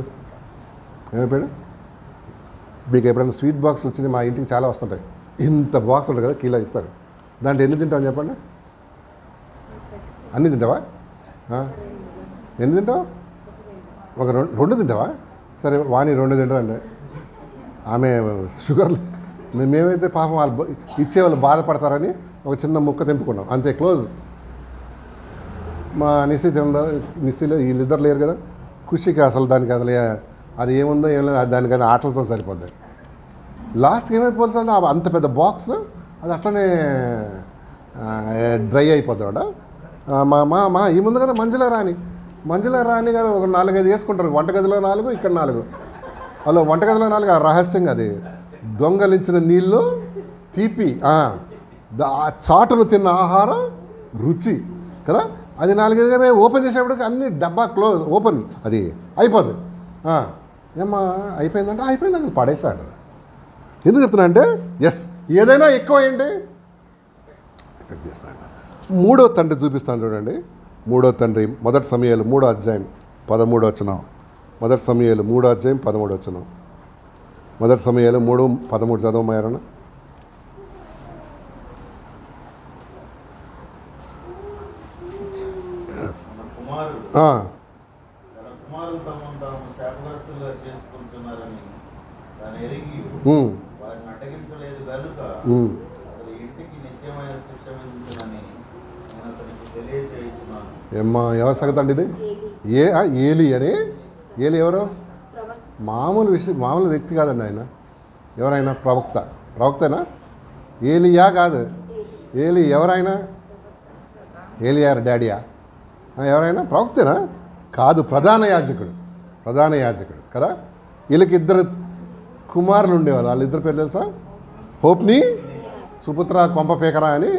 మీకు ఎప్పుడైనా స్వీట్ బాక్స్ వచ్చింది, మా ఇంటికి చాలా వస్తుంటాయి, ఇంత బాక్స్ ఉంటుంది కదా, కిలో ఇస్తాడు. దాంట్లో ఎన్ని తింటావు చెప్పండి, అన్నీ తింటావా, ఎన్ని తింటావు, ఒక 2 తింటావా, సరే వాణి 2 తింటుందండి. ఆమె షుగర్, మేమైతే పాపం వాళ్ళు ఇచ్చేవాళ్ళు బాధపడతారని ఒక చిన్న ముక్క తెంపుకున్నాం, అంతే, క్లోజ్. మా నిస్సీలో వీళ్ళిద్దరు లేరు కదా, ఖుషికి అసలు దానికి అసలు అది ఏముందో ఏం లేదు, దానికైనా ఆటలతో సరిపోద్ది. లాస్ట్కి ఏమైపోతుందంటే అంత పెద్ద బాక్స్ అది అట్లనే డ్రై అయిపోతాడు. మా ఈ ముందు కదా మంజుల రాణి గారు ఒక 4-5 వేసుకుంటారు, వంటగదిలో 4, ఇక్కడ 4. వాళ్ళు వంటగదిలో 4 రహస్యంగా అది దొంగలించిన నీళ్ళు తీపి, చాటును తిన్న ఆహారం రుచి కదా. అది 4 ఓపెన్ చేసేప్పటికి అన్ని డబ్బా క్లోజ్ ఓపెన్, అది అయిపోద్ది. ఏమ్మా అయిపోయిందంటే అయిపోయింది, అక్కడ పడేసాడు. ఎందుకు చెప్తున్నా అంటే ఎస్, ఏదైనా ఎక్కువ ఏంటి ఎఫెక్ట్ చేస్తాడు. 3వ తండ్రి చూపిస్తాను చూడండి. 3వ తండ్రి 1 సమూయేలు 3వ అధ్యాయం 13వ వచనం. 1 సమూయేలు 3వ అధ్యాయం 13వ వచనం. 1 సమూయేలు 3:13 చదవమాయారన్న. కుమారులు తమను తాము శాపగ్రస్తులుగా చేసుకుంటున్నారని దాన్ని ఎరిగి వారిని అడ్డగించలేదు కనుక అతని ఇంటికి నిత్యమైన శిక్ష విధించునని నేను అతనికి తెలియజేయుచున్నాను. ఏమ్మా ఎవరి సంగతి అండి ఇది? ఏలి అని. ఏలి ఎవరు? మామూలు వ్యక్తి కాదండి ఆయన. ఎవరైనా ప్రవక్తనా? ఏలియా కాదు. ఏలి ఎవరైనా? ఏలియార్ డాడీయా? ఎవరైనా ప్రవక్తేనా? కాదు, ప్రధాన యాజకుడు కదా. వీళ్ళకి 2 కుమారులు ఉండేవాళ్ళు. వాళ్ళిద్దరు పేరు తెలుసా? హోప్ని, సుపుత్ర కొంపపేకరా అని.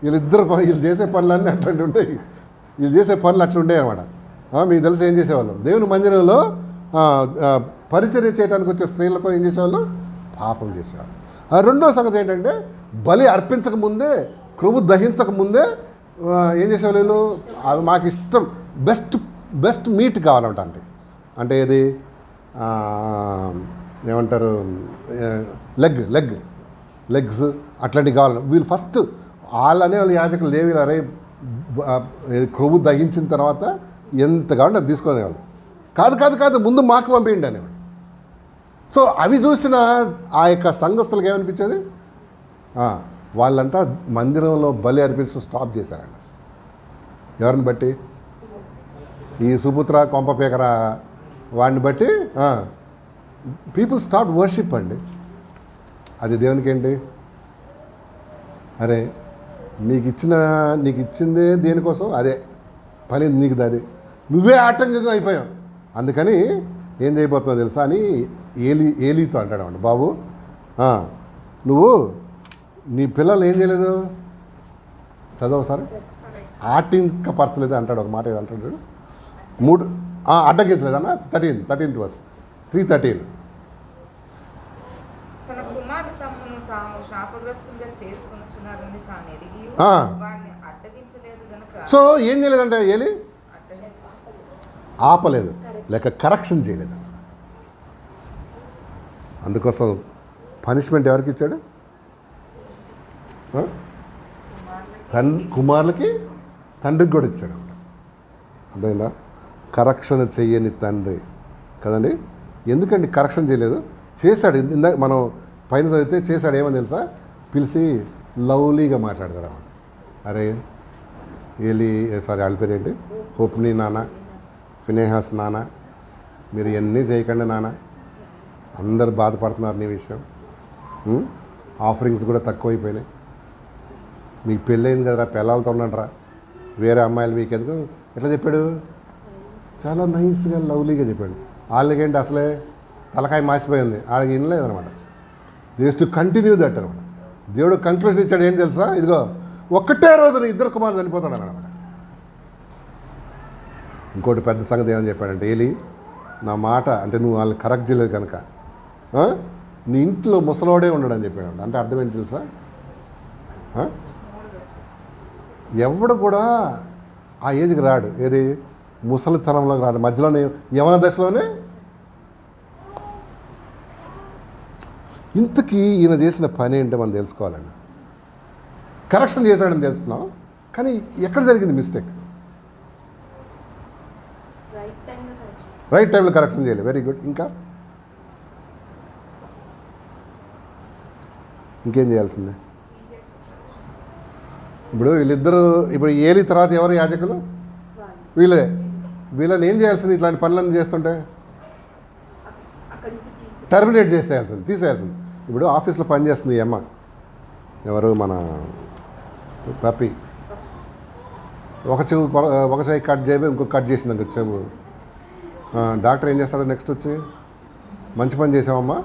వీళ్ళు చేసే పనులన్నీ అట్లాంటివి ఉంటాయి. వీళ్ళు చేసే పనులు అట్లా ఉండేవి అనమాట. మీకు తెలిసి ఏం చేసేవాళ్ళు, దేవుని మందిరంలో పరిచర్య చేయడానికి వచ్చే స్త్రీలతో ఏం చేసేవాళ్ళు? పాపం చేసేవాళ్ళు. రెండో సంగతి ఏంటంటే బలి అర్పించక ముందే, క్రొవ్వు దహించక ముందే ఏం చేసేవాళ్ళు వీళ్ళు? అవి మాకు ఇష్టం, బెస్ట్ మీట్ కావాలంట. అంటే ఏది ఏమంటారు, లెగ్స్ అట్లాంటివి కావాలి వీళ్ళు ఫస్ట్. వాళ్ళనే వాళ్ళు యాజకులు లేవి అరే క్రొవ్వు దహించిన తర్వాత ఎంత కావాలంటే అది తీసుకునేవాళ్ళు. కాదు ముందు మాకు పంపించండి అనేవాళ్ళు. సో అవి చూసిన ఆ యొక్క సంఘస్థులకు ఏమనిపించేది? వాళ్ళంతా మందిరంలో బలి అర్పించడం స్టాప్ చేశారంట. ఎవరిని బట్టి? ఈ సుపుత్ర కొంప పేకర వాడిని బట్టి పీపుల్ స్టాప్ వర్షిప్ అండి. అది దేవునికి ఏంటి? అరే నీకు ఇచ్చిందే దేనికోసం? అదే పని నీకు, అది నువ్వే ఆటంకంగా అయిపోయావు. అందుకని ఏం చేయబోతుందో తెలుసా అని ఏలీతో అంటాడు అండి, బాబు నువ్వు నీ పిల్లలు ఏం చేయలేదు, చదవ సార్, ఆటింకపరచలేదు అంటాడు. ఒక మాట ఏదో అంటాడు, 3 అడ్డగించలేదన్న. 13th verse 3:13. తన కుమారుడు తమను తాము శాపగ్రస్తంగా చేసుకొనుచున్నారని తాను ఎరిగి వారిని అడ్డగించలేదు గనుక. సో ఏం చేయలేదంటే ఏలి? ఆపలేదు, లేక కరెక్షన్ చేయలేదు. అందుకోసం పనిష్మెంట్ ఎవరికి ఇచ్చాడు? కుమారులకి, తండ్రికి కూడా ఇచ్చాడు. అర్థమైందా? కరెక్షన్ చెయ్యని తండ్రి కదండి. ఎందుకండి కరెక్షన్ చేయలేదు? చేశాడు. ఇందాక మనం పైన చదివితే చేశాడు. ఏమని తెలుసా? పిలిచి లవ్లీగా మాట్లాడతాడు. అరే వాళ్ళ పేరు ఏంటి? హోప్ని నాన్న, ఫినేహాస్ నాన్న, మీరు ఇవన్నీ చేయకండి నాన్న, అందరు బాధపడుతున్నారు నీ విషయం. ఆఫరింగ్స్ కూడా తక్కువైపోయినాయి. మీకు పెళ్ళయింది కదరా, పిల్లలతో ఉన్నాడరా, వేరే అమ్మాయిలు మీకు ఎందుకు? ఎట్లా చెప్పాడు? చాలా నైస్గా లవ్లీగా చెప్పాడు. వాళ్ళకేంటి అసలే తలకాయ మాసిపోయింది, వాళ్ళకి వినలేదనమాట. జస్ట్ టు కంటిన్యూ దట్ అనమాట. దేవుడు కంక్లూజన్ ఇచ్చాడు. ఏం తెలుసా? ఇదిగో ఒక్కటే రోజున 2 కుమారులు చనిపోతాడు అనమాట. ఇంకోటి పెద్ద సంగతి ఏమని చెప్పాడంటే, ఏలి నా మాట అంటే నువ్వు వాళ్ళని కరెక్ట్ చేయలేదు కనుక నీ ఇంట్లో ముసలోడే ఉండడని చెప్పాడు. అంటే అర్థం ఏంటి తెలుసా? ఎవడు కూడా ఆ ఏజ్కి రాడు. ఏది ముసలితనంలోకి రాడు, మధ్యలోనే యవన దశలోనే. ఇంతకీ ఈయన చేసిన పని ఏంటో మనం తెలుసుకోవాలండి. కరెక్షన్ చేశాడని తెలుస్తున్నాం, కానీ ఎక్కడ జరిగింది మిస్టేక్? రైట్ టైంలో కరెక్షన్ చేయాలి. Very good. ఇంకేం చేయాల్సిందే? ఇప్పుడు వీళ్ళిద్దరూ, ఇప్పుడు ఏలి తర్వాత ఎవరు యాజకులు? వీళ్ళని ఏం చేయాల్సింది? ఇట్లాంటి పనులన్నీ చేస్తుంటే టర్మినేట్ చేసేయాల్సింది, తీసేయాల్సింది. ఇప్పుడు ఆఫీస్లో పనిచేస్తుంది ఈ అమ్మ, ఎవరు? మన పప్పి. ఒక చెయ్యి కట్ చేయబోయి ఇంకొక కట్ చేసింది చెవు. డాక్టర్ ఏం చేస్తాడు నెక్స్ట్ వచ్చి? మంచి పని చేసావమ్మా,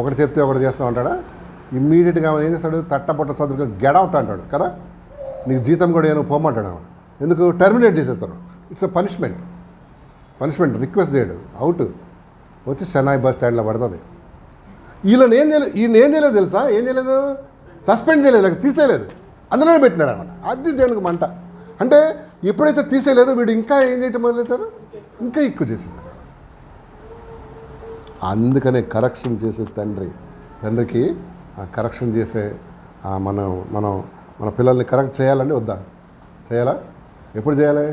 ఒకటి చెప్తే ఒకటి చేస్తావు అంటాడా? ఇమ్మీడియట్గా ఏం చేస్తాడు? తట్టపొట్ట సదురుగా గెడౌట్ అంటాడు కదా. నీకు జీతం కూడా ఏమో పోమంటాడు. ఎందుకు? టర్మినేట్ చేసేస్తాడు. ఇట్స్ అ పనిష్మెంట్ రిక్వెస్ట్ చేయడు, అవుట్. వచ్చి చెన్నై బస్ స్టాండ్లో పడుతుంది. ఈయన ఏం చేయలేదు తెలుసా? ఏం చేయలేదు? సస్పెండ్ చేయలేదు, లేక తీసేయలేదు, అందులోనే పెట్టినాడు అనమాట. అది దేనికి మంట అంటే, ఎప్పుడైతే తీసేయలేదో వీడు ఇంకా ఏం చేయటం మొదలెట్టారు, ఇంకా ఎక్కువ చేసింది. అందుకనే కరెక్షన్ చేసే తండ్రికి ఆ కరెక్షన్ చేసే మన పిల్లల్ని కరెక్ట్ చేయాలండి వద్దా? చేయాలా? ఎప్పుడు చేయాలి?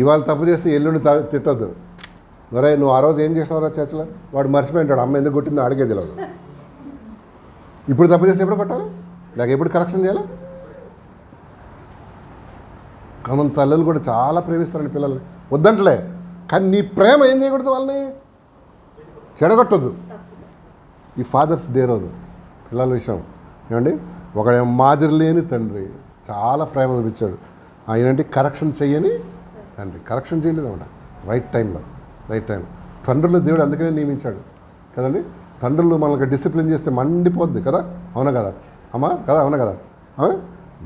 ఇవాళ తప్పు చేసి ఎల్లుండి తిట్టద్దు. మరే నువ్వు ఆ రోజు ఏం చేసినావురా చర్చలో? వాడు మర్చిపోయింటాడు, అమ్మ ఎందుకు కొట్టిందో అడిగే తెలియదు. ఇప్పుడు తప్పు చేసి ఎప్పుడు కొట్టాలి, లేక ఎప్పుడు కరెక్షన్ చేయాలి? మన తల్లులు కూడా చాలా ప్రేమిస్తారండి పిల్లల్ని, వద్దంటలే. కానీ నీ ప్రేమ ఏం చేయకూడదు, వాళ్ళని చెడగొట్టద్దు. ఈ ఫాదర్స్ డే రోజు పిల్లల విషయం ఏమండి, ఒక మాదిరి లేని తండ్రి చాలా ప్రేమ చూపించాడు. ఆయనంటే కరెక్షన్ చెయ్యని తండ్రి, కరెక్షన్ చేయలేదన్నమాట రైట్ టైంలో. తండ్రులు దేవుడు అందుకనే నియమించాడు కదండి. తండ్రులు మనకి డిసిప్లిన్ చేస్తే మండిపోద్ది కదా, అవునా కదా అమ్మా? కదా, అవునా కదా?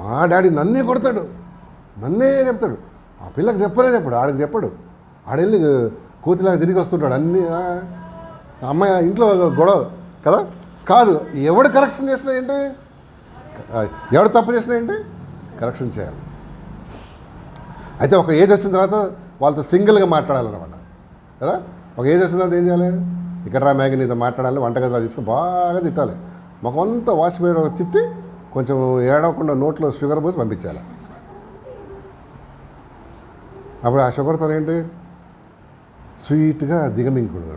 మా డాడీ నన్నే కొడతాడు, నన్నే చెప్తాడు. ఆ పిల్లకి చెప్పడు, ఆడికి చెప్పడు. ఆడెళ్ళి కోతిలాగా తిరిగి వస్తుంటాడు అన్నీ అమ్మాయి ఇంట్లో గొడవ కదా. కాదు, ఎవడు కరెక్షన్ చేసినా ఏంటి, ఎవడు తప్పు చేసినా ఏంటి, కరెక్షన్ చేయాలి. అయితే ఒక ఏజ్ వచ్చిన తర్వాత వాళ్ళతో సింగిల్గా మాట్లాడాలన్నమాట కదా. ఒక ఏజ్ వచ్చిన తర్వాత ఏం చేయాలి, ఇక్కడ రా మ్యాగీ నీతో మాట్లాడాలి, వంటగదిలో తీసుకుని బాగా తిట్టాలి, మొఖం అంతా వాసిపోయే తిట్టి కొంచెం ఏడవకుండా నోట్లో షుగర్ పోసి పంపించాలి. అప్పుడు ఆ షుగర్తో ఏంటి స్వీట్గా దిగమింగకూడదు.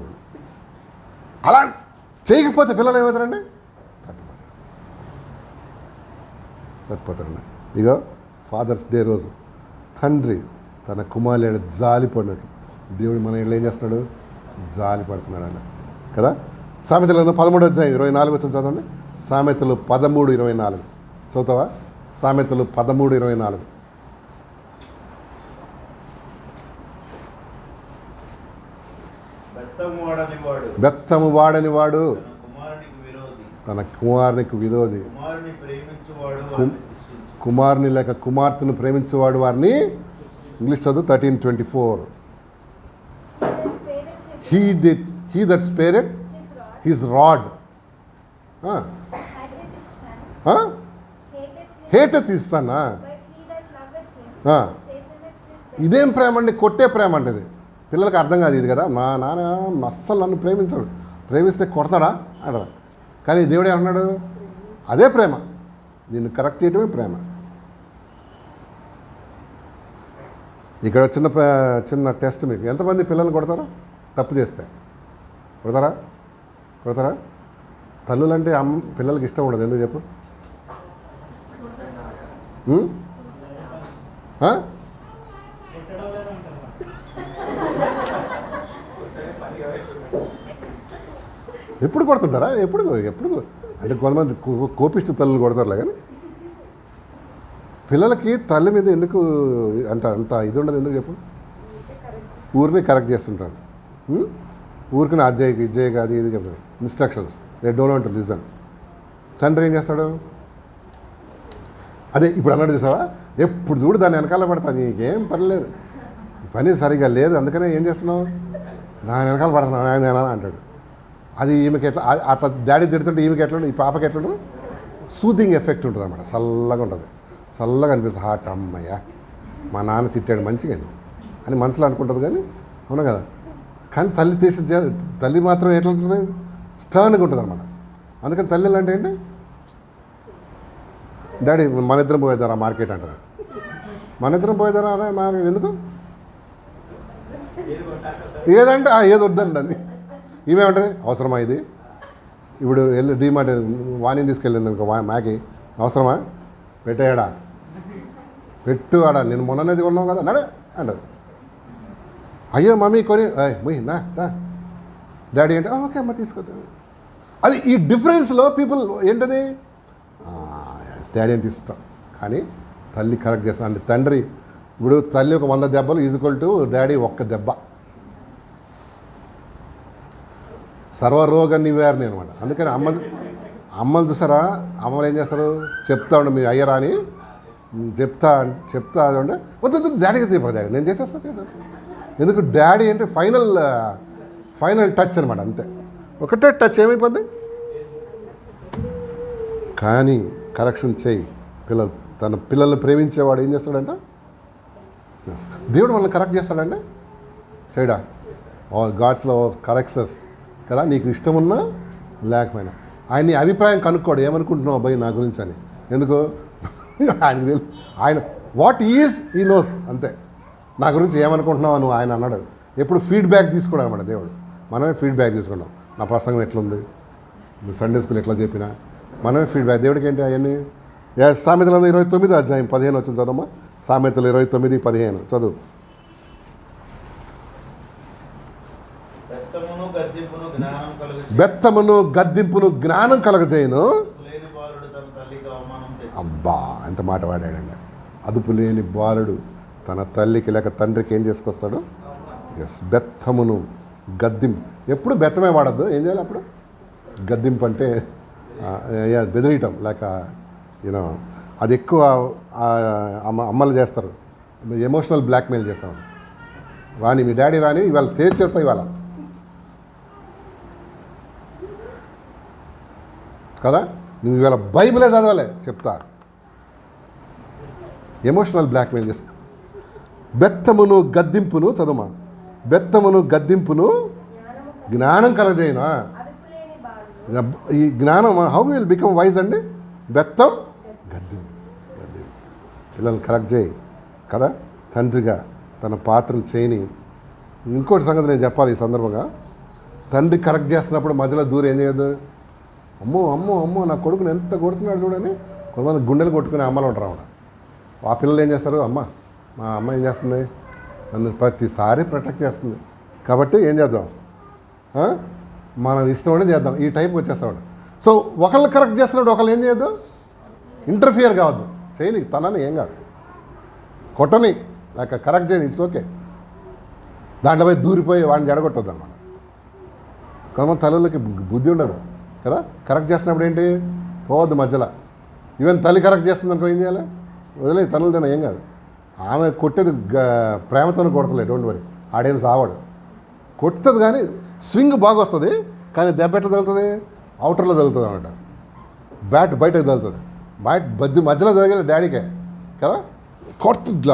అలా చేయకపోతే పిల్లలు ఏమవుతారండి, తప్పిపోతారండి. ఇగో ఫాదర్స్ డే రోజు తండ్రి తన కుమారుడు జాలి పడినట్లు దేవుడు మన ఇళ్ళు ఏం చేస్తున్నాడు, జాలి పడుతున్నాడు అండి కదా. సామెతలు 13:24 వచ్చిన చదవండి. సామెతలు 13:24 చదువుతావా? సామెతలు 13:24. బెత్తము వాడని వాడు తన కుమారునికి విరోధి, కుమారుని లేక కుమార్తెను ప్రేమించేవాడు వారిని, ఇంగ్లీష్ చదువు 13:24. He that spareth his rod hateth ఇస్తానా. ఇదేం ప్రేమ అండి, కొట్టే ప్రేమ అంటే ఇది. పిల్లలకి అర్థం కాదు ఇది కదా. మా నాన్న అస్సలు నన్ను ప్రేమించాడు, ప్రేమిస్తే కొడతాడా అంటారు. కానీ దేవుడు ఏమన్నాడు, అదే ప్రేమ, దీన్ని కరెక్ట్ చేయడమే ప్రేమ. ఇక్కడ చిన్న టెస్ట్ మీకు. ఎంతమంది పిల్లలు కొడతారా తప్పు చేస్తే? కొడతారా? తల్లులంటే పిల్లలకి ఇష్టం ఉండదు, ఎందుకు చెప్పు? ఎప్పుడు కొడుతుంటారా? ఎప్పుడు అంటే కొంతమంది కోపిష్టి తల్లులు కొడతారులే, కానీ పిల్లలకి తల్లి మీద ఎందుకు అంత ఇది ఉండదు, ఎందుకు చెప్పు? ఊరిని కరెక్ట్ చేస్తుంటారు, ఊరికి అజ్జయ్యకి ఇజ్జయ్యకి అది ఇది చెప్తారు, instructions. They don't want to listen. తండ్రి ఏం చేస్తాడు, అదే ఇప్పుడు అన్నాడు చూసావా, ఎప్పుడు చూడు దాన్ని వెనకాల పడతా, నీకేం పని లేదు, పని సరిగా లేదు, అందుకనే ఏం చేస్తున్నావు, దాని వెనకాల పడుతున్నావు ఆయన అంటాడు. అది ఈమెకి ఎట్లా, అట్లా డాడీ తిడుతుంటే ఈమెకి ఎట్లా, ఈ పాపకి ఎట్లా ఉంటుంది, సూదింగ్ ఎఫెక్ట్ ఉంటుంది అన్నమాట. చల్లగా ఉంటుంది, చల్లగా అనిపిస్తుంది. హాట్, అమ్మయ్య మా నాన్న తిట్టాడు మంచిగా అని మనసులో అనుకుంటుంది, కానీ అవునా కదా. కానీ తల్లి మాత్రం ఎట్లా ఉంటుంది, స్టర్న్గా ఉంటుంది అనమాట. అందుకని తల్లి అంటే ఏంటి, డాడీ మన ఇద్దరం పోయేదారా మార్కెట్ అంటారు. మన ఇద్దరం పోయేదారా మార్కెట్ ఎందుకు, ఏదంటే ఏది వద్దండి అని. ఈమెమంటే అవసరమా ఇది, ఇప్పుడు వెళ్ళి డీమార్ట్ వాణిని తీసుకెళ్ళింది అనుకో, మ్యాకి అవసరమా, పెట్టేయడా, పెట్టు ఆడ, నేను మొన్ననేది కొన్నావు కదా నడే అంటారు. అయ్యో మమ్మీ కొని నా డాడీ అంటే ఓకే అమ్మ తీసుకోద్దు. అది ఈ డిఫరెన్స్లో పీపుల్ ఏంటది, డాడీ అంటే ఇష్టం, కానీ తల్లి కరెక్ట్ చేస్తాను. అంటే తండ్రి ఇప్పుడు తల్లి ఒక 100 దెబ్బలు ఈజ్వల్ టు డాడీ ఒక్క దెబ్బ, సర్వరోగ నివారణ అనమాట. అందుకని అమ్మలు చూసారా, అమ్మలు ఏం చేస్తారు, చెప్తా ఉండే మీ అయ్యరా అని చెప్తా ఉండే, వద్దు డాడీకి చెప్పాలి, డాడీ నేను చేసేస్తాను. ఎందుకు, డాడీ అంటే ఫైనల్ టచ్ అనమాట, అంతే, ఒకటే టచ్ ఏమైపోద్ది. కానీ కరెక్షన్ చేయి, తన పిల్లల్ని ప్రేమించేవాడు ఏం చేస్తాడంట, దేవుడు మనల్ని కరెక్ట్ చేస్తాడంటే చేయడా. గాడ్స్లో కరెక్ట్స్ కదా, నీకు ఇష్టం ఉన్నా లేకపోయినా. ఆయన నీ అభిప్రాయం కనుక్కోడు, ఏమనుకుంటున్నావు అబ్బాయి నా గురించి అని. ఎందుకు, ఆయనకు తెలుసు, ఆయన వాట్ ఈజ్ ఈ నోస్, అంతే. నా గురించి ఏమనుకుంటున్నావు నువ్వు, ఆయన అన్నాడు. ఎప్పుడు ఫీడ్బ్యాక్ తీసుకోవడం అనమాట దేవుడు, మనమే ఫీడ్బ్యాక్ తీసుకున్నాం. నా ప్రసంగం ఎట్లుంది, సండే స్కూల్ ఎట్లా చెప్పినా మనమే ఫీడ్బ్యాక్. దేవుడికి ఏంటి అవన్నీ. సామెతలు 29:15 వచ్చింది చదవమ్మా. సామెతలు 29:15 చదువు. బెత్తమును గద్దింపును జ్ఞానం కలగజేయను. అబ్బా ఎంత మాట వాడాడండి. అదుపు లేని బాలుడు తన తల్లికి లేక తండ్రికి ఏం చేసుకొస్తాడు, బెత్తమును గద్దింపు. ఎప్పుడు బెత్తమే వాడద్దు, ఏం చేయాలి అప్పుడు, గద్దింపు అంటే బెదిరియటం లేక యూనో, అది ఎక్కువ అమ్మలు చేస్తారు, ఎమోషనల్ బ్లాక్మెయిల్ చేస్తారు. రాని మీ డాడీ రాని ఇవాళ తేల్చేస్తా ఇవాళ కదా. నువ్వు ఇవాళ బైబిలే చదవాలి చెప్తా. ఎమోషనల్ బ్లాక్మెయిల్ చేస్తా. బెత్తమును గద్దింపును చదువుమా. బెత్తమును గద్దింపును జ్ఞానం కలగజేయనా. అదుపులేని బాధలు ఈ జ్ఞానం హౌ విల్ బికమ్ వైజ్ అండి. బెత్తం గద్దింపు పిల్లల్ని కరెక్ట్ చేయి కదా. తండ్రిగా తన పాత్రను చేయని. ఇంకోటి సంగతి నేను చెప్పాలి ఈ సందర్భంగా. తండ్రి కరెక్ట్ చేస్తున్నప్పుడు మధ్యలో దూరం ఏం చేయదు. అమ్మో అమ్మో అమ్మో నా కొడుకుని ఎంత కొడుతున్నాడు చూడని కొంతమంది గుండెలు కొట్టుకునే అమ్మలు ఉంటారు అన్నమాట. ఆ పిల్లలు ఏం చేస్తారు, అమ్మ మా అమ్మ ఏం చేస్తుంది నన్ను ప్రతిసారి ప్రొటెక్ట్ చేస్తుంది కాబట్టి ఏం చేద్దాం, మనం ఇష్టం అంటే చేద్దాం, ఈ టైంకి వచ్చేస్తాడు. సో ఒకళ్ళు కరెక్ట్ చేస్తున్నప్పుడు ఒకళ్ళు ఏం చేయొద్దు, ఇంటర్ఫియర్ కావద్దు. చేయని తనని ఏం కాదు, కొట్టని లేక కరెక్ట్ చేయని, ఇట్స్ ఓకే. దాంట్లో పోయి దూరిపోయి వాడిని జడగొట్టొద్దు అనమాట. కొంతమంది తల్లులకి బుద్ధి ఉండదు కదా. కరెక్ట్ చేస్తున్నప్పుడు ఏంటి, పోవద్దు మధ్యలో. ఈవెన్ తల్లి కరెక్ట్ చేస్తుంది అనుకో ఏం చేయాలి, వదిలే తల్లులు తిన ఏం కాదు. ఆమె కొట్టేది ప్రేమతోనే కొడతలే, డోంట్ వరీ. ఆడేం సావాడు, కొట్టుతుంది కానీ స్వింగ్ బాగా వస్తుంది. కానీ దెబ్బ ఎట్లా తగులుతుంది, అవుటర్లో తగులుతుంది అనమాట. బ్యాట్ బయటకు తగులుతుంది, మధ్యలో తగిలే డాడీకే కదా. కొడుతుంది,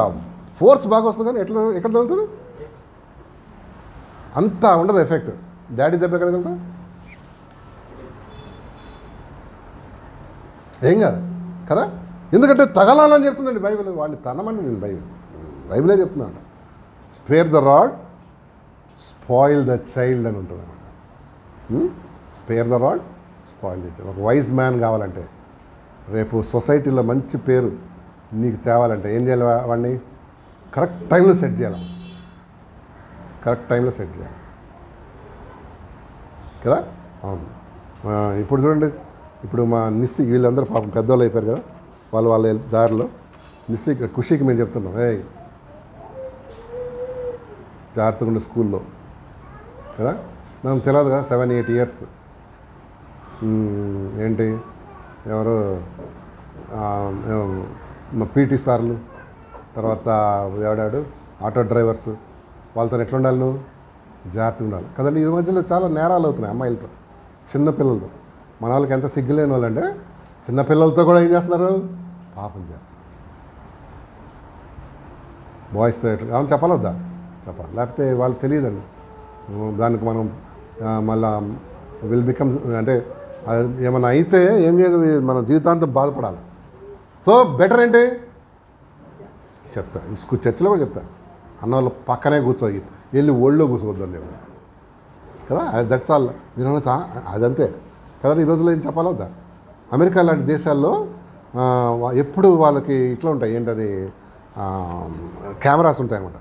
ఫోర్స్ బాగా వస్తుంది కానీ ఎక్కడ తగులుతుంది, అంతా ఉండదు ఎఫెక్ట్. డాడీ దెబ్బ ఎక్కడ తగులుతుంది, ఏం కాదు కదా. ఎందుకంటే తగలాలని చెప్తుందండి బైబిల్. వాడిని తనమండి నేను బైబిలే చెప్తున్నాను. Spare the rod spoil the child అని ఉంటుంది అన్నమాట. Spare the rod spoil the child. ఒక వైజ్ మ్యాన్ కావాలంటే, రేపు సొసైటీలో మంచి పేరు నీకు తేవాలంటే ఏం చేయాలి, వాడిని కరెక్ట్ టైంలో సెట్ చేయాలి. కరెక్ట్ టైంలో సెట్ చేయాలి కదా. అవును. ఇప్పుడు చూడండి, ఇప్పుడు మా నిస్సి వీళ్ళందరూ పాపం పెద్దవాళ్ళు అయిపోయారు కదా. వాళ్ళ దారిలో నిస్సి ఖుషికి మేము చెప్తున్నాం, జాగ్రత్తగా ఉండే స్కూల్లో కదా. నాకు తెలియదు కదా, 7-8 ఇయర్స్. ఏంటి ఎవరు మా పీటీ సార్లు, తర్వాత ఎవడాడు ఆటో డ్రైవర్స్, వాళ్ళతో ఎట్లా ఉండాలి, నువ్వు జాగ్రత్తగా ఉండాలి కదండి. ఈ మధ్యలో చాలా నేరాలు అవుతున్నాయి అమ్మాయిలతో, చిన్నపిల్లలతో. మన వాళ్ళకి ఎంత సిగ్గులేని వాళ్ళంటే చిన్నపిల్లలతో కూడా ఏం చేస్తున్నారు, పాపం చేస్తున్నారు. బాయ్స్తో ఎట్లా అవును చెప్పాలొద్దా, చెప్పాలి, లేకపోతే వాళ్ళు తెలియదండి. దానికి మనం మళ్ళా విల్ బికమ్ అంటే ఏమన్నా అయితే ఏం చేయదు, మన జీవితాంతం బాధపడాలి. సో బెటర్ ఏంటి చెప్తా, చర్చలో కూడా చెప్తా, అన్నవాళ్ళు పక్కనే కూర్చోగి వెళ్ళి ఒళ్ళో కూర్చోవద్దండి కదా. That's all. అదంతే కదా. ఈ రోజుల్లో ఏం చెప్పాలొద్దా. అమెరికా లాంటి దేశాల్లో ఎప్పుడు వాళ్ళకి ఇట్లా ఉంటాయి, ఏంటది కెమెరాస్ ఉంటాయి అన్నమాట.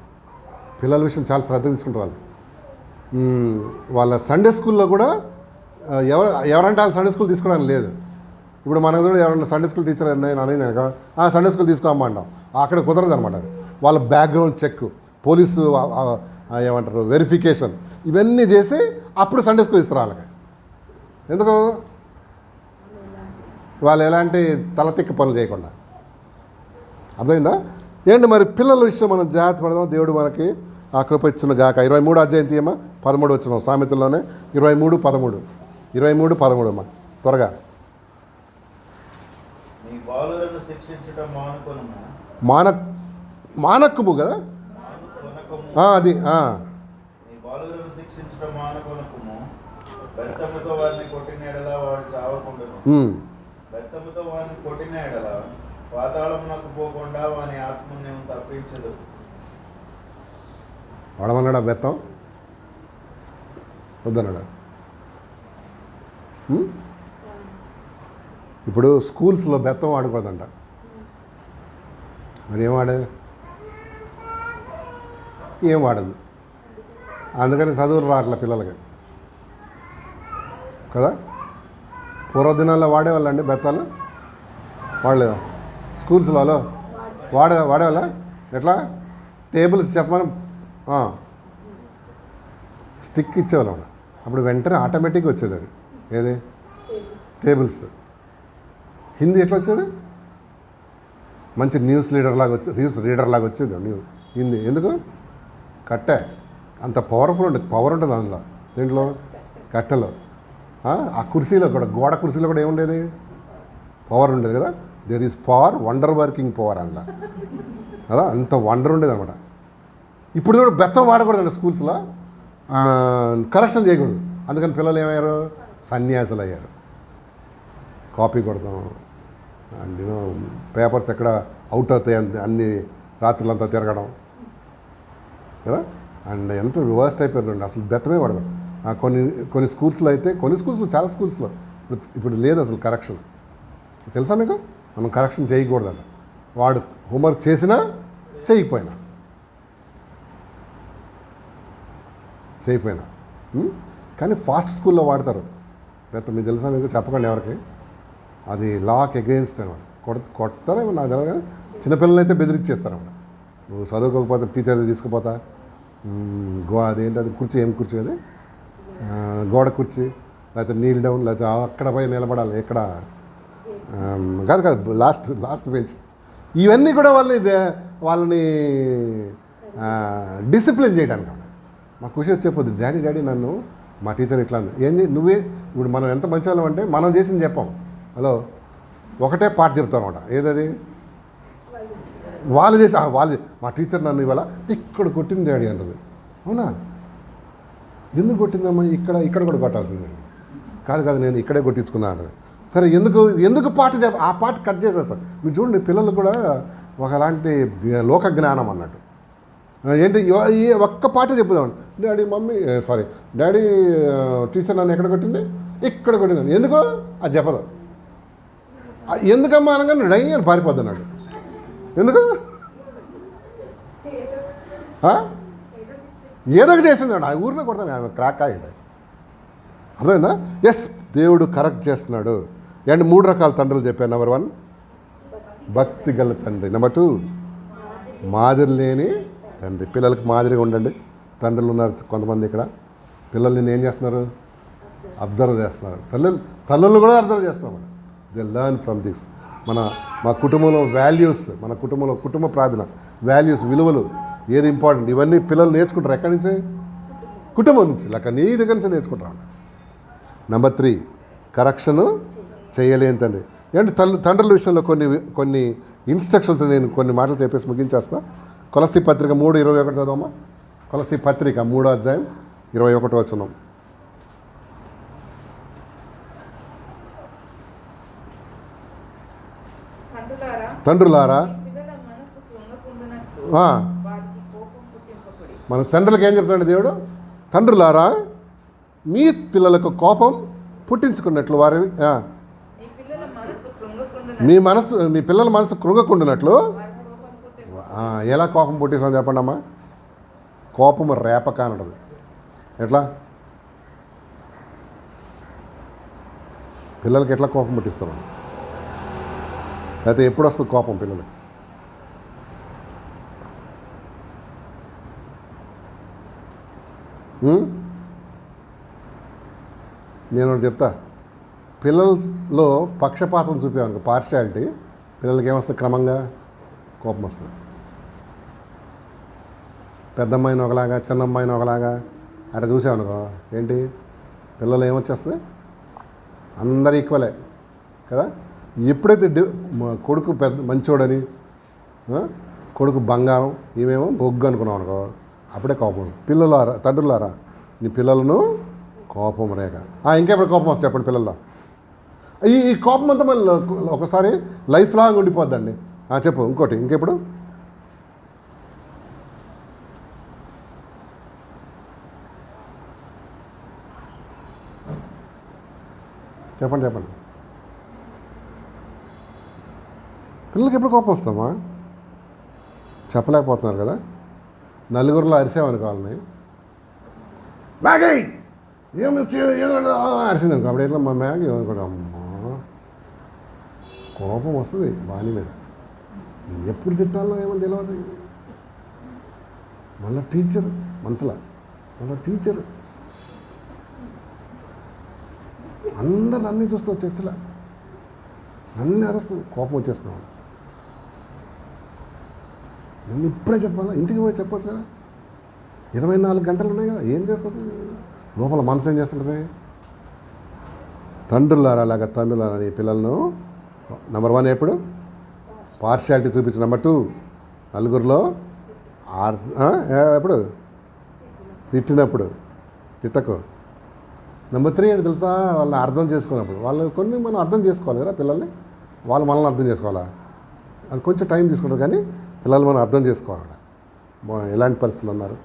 పిల్లల విషయం చాలా శ్రద్ధ తీసుకుంటారు వాళ్ళు. వాళ్ళ సండే స్కూల్లో కూడా ఎవరంటే వాళ్ళు సండే స్కూల్ తీసుకోవడానికి లేదు. ఇప్పుడు మనకు కూడా ఎవరైనా సండే స్కూల్ టీచర్ నేను అనేది సండే స్కూల్ తీసుకోమ్మా అంటాం, అక్కడ కుదరదు అనమాట. అది వాళ్ళ బ్యాక్గ్రౌండ్ చెక్, పోలీసు ఏమంటారు వెరిఫికేషన్, ఇవన్నీ చేసి అప్పుడు సండే స్కూల్ ఇస్తారు వాళ్ళకి. ఎందుకు, వాళ్ళు ఎలాంటి తలతిక్క పనులు చేయకుండా. అర్థమైందా ఏంటి. మరి పిల్లల విషయం మనం జాగ్రత్త పడదాం. దేవుడు మనకి ఆ కృప ఇచ్చిన గాక. 23 అధ్యాయం తీయమ్మా, 13 వచ్చినాం సామెతల్లోనే. 23:13 అమ్మా త్వరగా. నీ బాలులను శిక్షించడం మానక్కము కదా అది. నీ బాలులను శిక్షించడం మానకొనకుము, బెత్తముతో వారిని కొట్టిన ఎడల వాడు చావకుండును. బెత్తముతో వారిని కొట్టిన ఎడల పాతాళమునకు పోకుండా వాని ఆత్మను నేను తప్పించదు. వాడమన్నాడా బెత్తం, వద్దన్నాడా. ఇప్పుడు స్కూల్స్లో బెత్తం వాడకూడదంట. మరి ఏం వాడదు, అందుకని చదువులు రావట్లే పిల్లలకి కదా. పూర్వదినాల్లో వాడేవాళ్ళండి బెత్తాలు, వాడలేదా స్కూల్స్లో? వాడేవాళ్ళ ఎట్లా, టేబుల్స్ చెప్పమని స్టిక్ ఇచ్చేవాళ్ళం. అప్పుడు వెంటనే ఆటోమేటిక్గా వచ్చేది అది. ఏది టేబుల్స్. హిందీ ఎట్లా వచ్చేది, మంచి న్యూస్ రీడర్ లాగా వచ్చేది హిందీ. ఎందుకు కట్టే అంత పవర్ఫుల్ ఉంటుంది, పవర్ ఉంటుంది అందులో. దీంట్లో కట్టెలో ఆ కుర్చీలో కూడా, గోడ కుర్చీలో కూడా ఏముండేది, పవర్ ఉండేది కదా. There is power, wonder working power అందులో కదా, అంత వండర్ ఉండేది అనమాట. ఇప్పుడు కూడా బెత్తం వాడకూడదండి స్కూల్స్లో, కరెక్షన్ చేయకూడదు. అందుకని పిల్లలు ఏమయ్యారు, సన్యాసులు అయ్యారు. కాపీ కొడతాం అండ్ పేపర్స్ ఎక్కడ అవుట్ అవుతాయి అన్ని రాత్రులంతా తిరగడం కదా. అండ్ ఎంత వర్స్ట్ అయిపోయిందండి, అసలు బెత్తమే పడదు. కొన్ని స్కూల్స్లో అయితే, కొన్ని స్కూల్స్లో, చాలా స్కూల్స్లో ఇప్పుడు లేదు అసలు కరెక్షన్. తెలుసా మీకు, మనం కరెక్షన్ చేయకూడదండి. వాడు హోంవర్క్ చేసినా చేయకపోయినా కానీ ఫాస్ట్ స్కూల్లో వాడతారు బెత్తం. మీకు తెలుసా, మీకు చెప్పకండి ఎవరికి, అది లాక్ అగెయిన్స్ట్ అనమాట. కొడతారేమో నాకు తెలియదు కానీ చిన్నపిల్లల్ని అయితే బెదిరించేస్తారన్నమాట. నువ్వు చదువుకోకపోతే టీచర్ తీసుకుపోతా, అదేంటి అది కుర్చీ, ఏం కుర్చీ అది, గోడ కుర్చీ, లేకపోతే నీల్ డౌన్, లేకపోతే అక్కడ పోయి నిలబడాలి, ఎక్కడ కాదు లాస్ట్ బెంచ్. ఇవన్నీ కూడా వాళ్ళని డిసిప్లిన్ చేయడానికి. మా ఖుషి వచ్చి చెప్పొద్దు, డాడీ నన్ను మా టీచర్ ఇట్లా అంది. ఏంది నువ్వే, ఇప్పుడు మనం ఎంత మంచి వాళ్ళం అంటే మనం చేసింది చెప్పాం. హలో, ఒకటే పాట చెప్తాం అనమాట. ఏదది, వాళ్ళు మా టీచర్ నన్ను ఇవాళ ఇక్కడ కొట్టింది డాడీ అంటుంది. అవునా, ఎందుకు కొట్టిందమ్మా, ఇక్కడ కూడా కొట్టాల్సింది. కాదు నేను ఇక్కడే కొట్టించుకున్నా అంటది. సరే ఎందుకు పాట ఆ పాట కట్ చేసేస్తారు. మీరు చూడండి, పిల్లలు కూడా ఒకలాంటి లోక జ్ఞానం అన్నట్టు. ఏంటి ఒక్క పాట చెప్పుదాం, డాడీ టీచర్ నన్ను ఎక్కడ కొట్టింది, ఇక్కడ కొట్టింది. ఎందుకో అది చెప్పదు. ఎందుకమ్మా అనగానే డై అని పారిపోద్ది అన్నాడు. ఎందుకు, ఏదో చేస్తున్నాడు, ఆ ఊరిలో కొడతాను, ఆమె క్రాక్ అయ్యాడు. అర్థమైందా? ఎస్, దేవుడు కరెక్ట్ చేస్తున్నాడు. అండ్ 3 రకాల తండ్రులు చెప్పాను. నెంబర్ 1 భక్తి గల తండ్రి. నెంబర్ 2 మాదిరి లేని తండ్రి. పిల్లలకి మాదిరిగా ఉండండి. తండ్రులు ఉన్నారు కొంతమంది ఇక్కడ, పిల్లల్ని ఏం చేస్తున్నారు, అబ్జర్వ్ చేస్తున్నారు. తల్లులు కూడా అబ్జర్వ్ చేస్తున్నారు. They learn from this. మా కుటుంబంలో వాల్యూస్, మన కుటుంబ ప్రార్థన, వాల్యూస్, విలువలు ఏది ఇంపార్టెంట్, ఇవన్నీ పిల్లలు నేర్చుకుంటారు. ఎక్కడి నుంచి, కుటుంబం నుంచి, లేక నీ దగ్గర నుంచి నేర్చుకుంటారు. నెంబర్ 3 కరెక్షను చేయలేని తండ్రి. ఏంటి తండ్రుల విషయంలో కొన్ని ఇన్స్ట్రక్షన్స్ నేను కొన్ని మాటలు చెప్పేసి ముగించేస్తా. కొలస్సీ పత్రిక 3:21 చదవమ్మా. కొలస్సీ పత్రిక 3వ అధ్యాయం 21 వచనం. తండ్రులారా, మన తండ్రులకు ఏం చెప్తాడు దేవుడు, తండ్రులారా మీ పిల్లలకు కోపం పుట్టించుకున్నట్లు వారి మీ పిల్లల మనసు కృంగకుండానట్లు. ఎలా కోపం పుట్టిస్తాం చెప్పండి అమ్మా. కోపము రేపక అంటది. ఎట్లా పిల్లలకి ఎట్లా కోపం పుట్టిస్తాం, లేకపోతే ఎప్పుడు వస్తుంది కోపం పిల్లలకి? నేను ఒకటి చెప్తా, పిల్లల్లో పక్షపాతం చూపేవానికి, పార్షియాలిటీ, పిల్లలకి ఏమొస్తుంది, క్రమంగా కోపం వస్తుంది. పెద్దమ్మాయిని ఒకలాగా, చిన్నమ్మాయిని ఒకలాగా అట్లా చూసామనుకో, ఏంటి పిల్లలు ఏమొచ్చేస్తుంది, అందరు ఈక్వలే కదా. ఎప్పుడైతే కొడుకు పెద్ద మంచోడని, కొడుకు బంగారం, ఈమెమో బొగ్గు అనుకున్నాం అనుకో, అప్పుడే కోపం. పిల్లలారా, తండ్రులారా నీ పిల్లలను కోపం రేఖ. ఇంకెప్పుడు కోపం వస్తే చెప్పండి పిల్లల్లో. ఈ కోపం అంతా మళ్ళీ ఒకసారి లైఫ్ లాంగ్ ఉండిపోద్దండి. చెప్పు ఇంకోటి, ఇంకెప్పుడు చెప్పండి. పిల్లలకి ఎప్పుడు కోపం వస్తామా? చెప్పలేకపోతున్నారు కదా. నలుగురిలో అరిసామనుకోవాలని, మ్యాగీ అరిసింది అనుకో, అప్పుడు ఎట్లా మా మ్యాగీ అనుకోండి, అమ్మా కోపం వస్తుంది బాణి మీద. ఎప్పుడు తిట్టాలో ఏమో తెలియదు. మళ్ళీ టీచర్ మనసులో, అందరు నన్ను చూస్తున్నావు చర్చలో, నన్ను అరుస్తుంది, కోపం వచ్చేస్తున్నావు. నన్ను ఇప్పుడే చెప్పాలా, ఇంటికి పోయి చెప్పొచ్చు కదా. 24 గంటలు ఉన్నాయి కదా, ఏం చేస్తుంది లోపల మనసు ఏం చేస్తుంటుంది? తండ్రులారా అలాగా తండ్రులారా నీ పిల్లలను నెంబర్ 1 ఎప్పుడు పార్షియాలిటీ చూపించు. నెంబర్ 2 నలుగురిలో ఎప్పుడు తిట్టినప్పుడు తిట్టకు. నెంబర్ 3 ఏంటి తెలుసా? వాళ్ళని అర్థం చేసుకున్నప్పుడు. వాళ్ళు కొన్ని మనం అర్థం చేసుకోవాలి కదా పిల్లల్ని, వాళ్ళు మనల్ని అర్థం చేసుకోవాలా? అది కొంచెం టైం తీసుకుంటుంది, కానీ పిల్లలు మనం అర్థం చేసుకోవాలి. ఎలాంటి పరిస్థితులు ఉన్నారు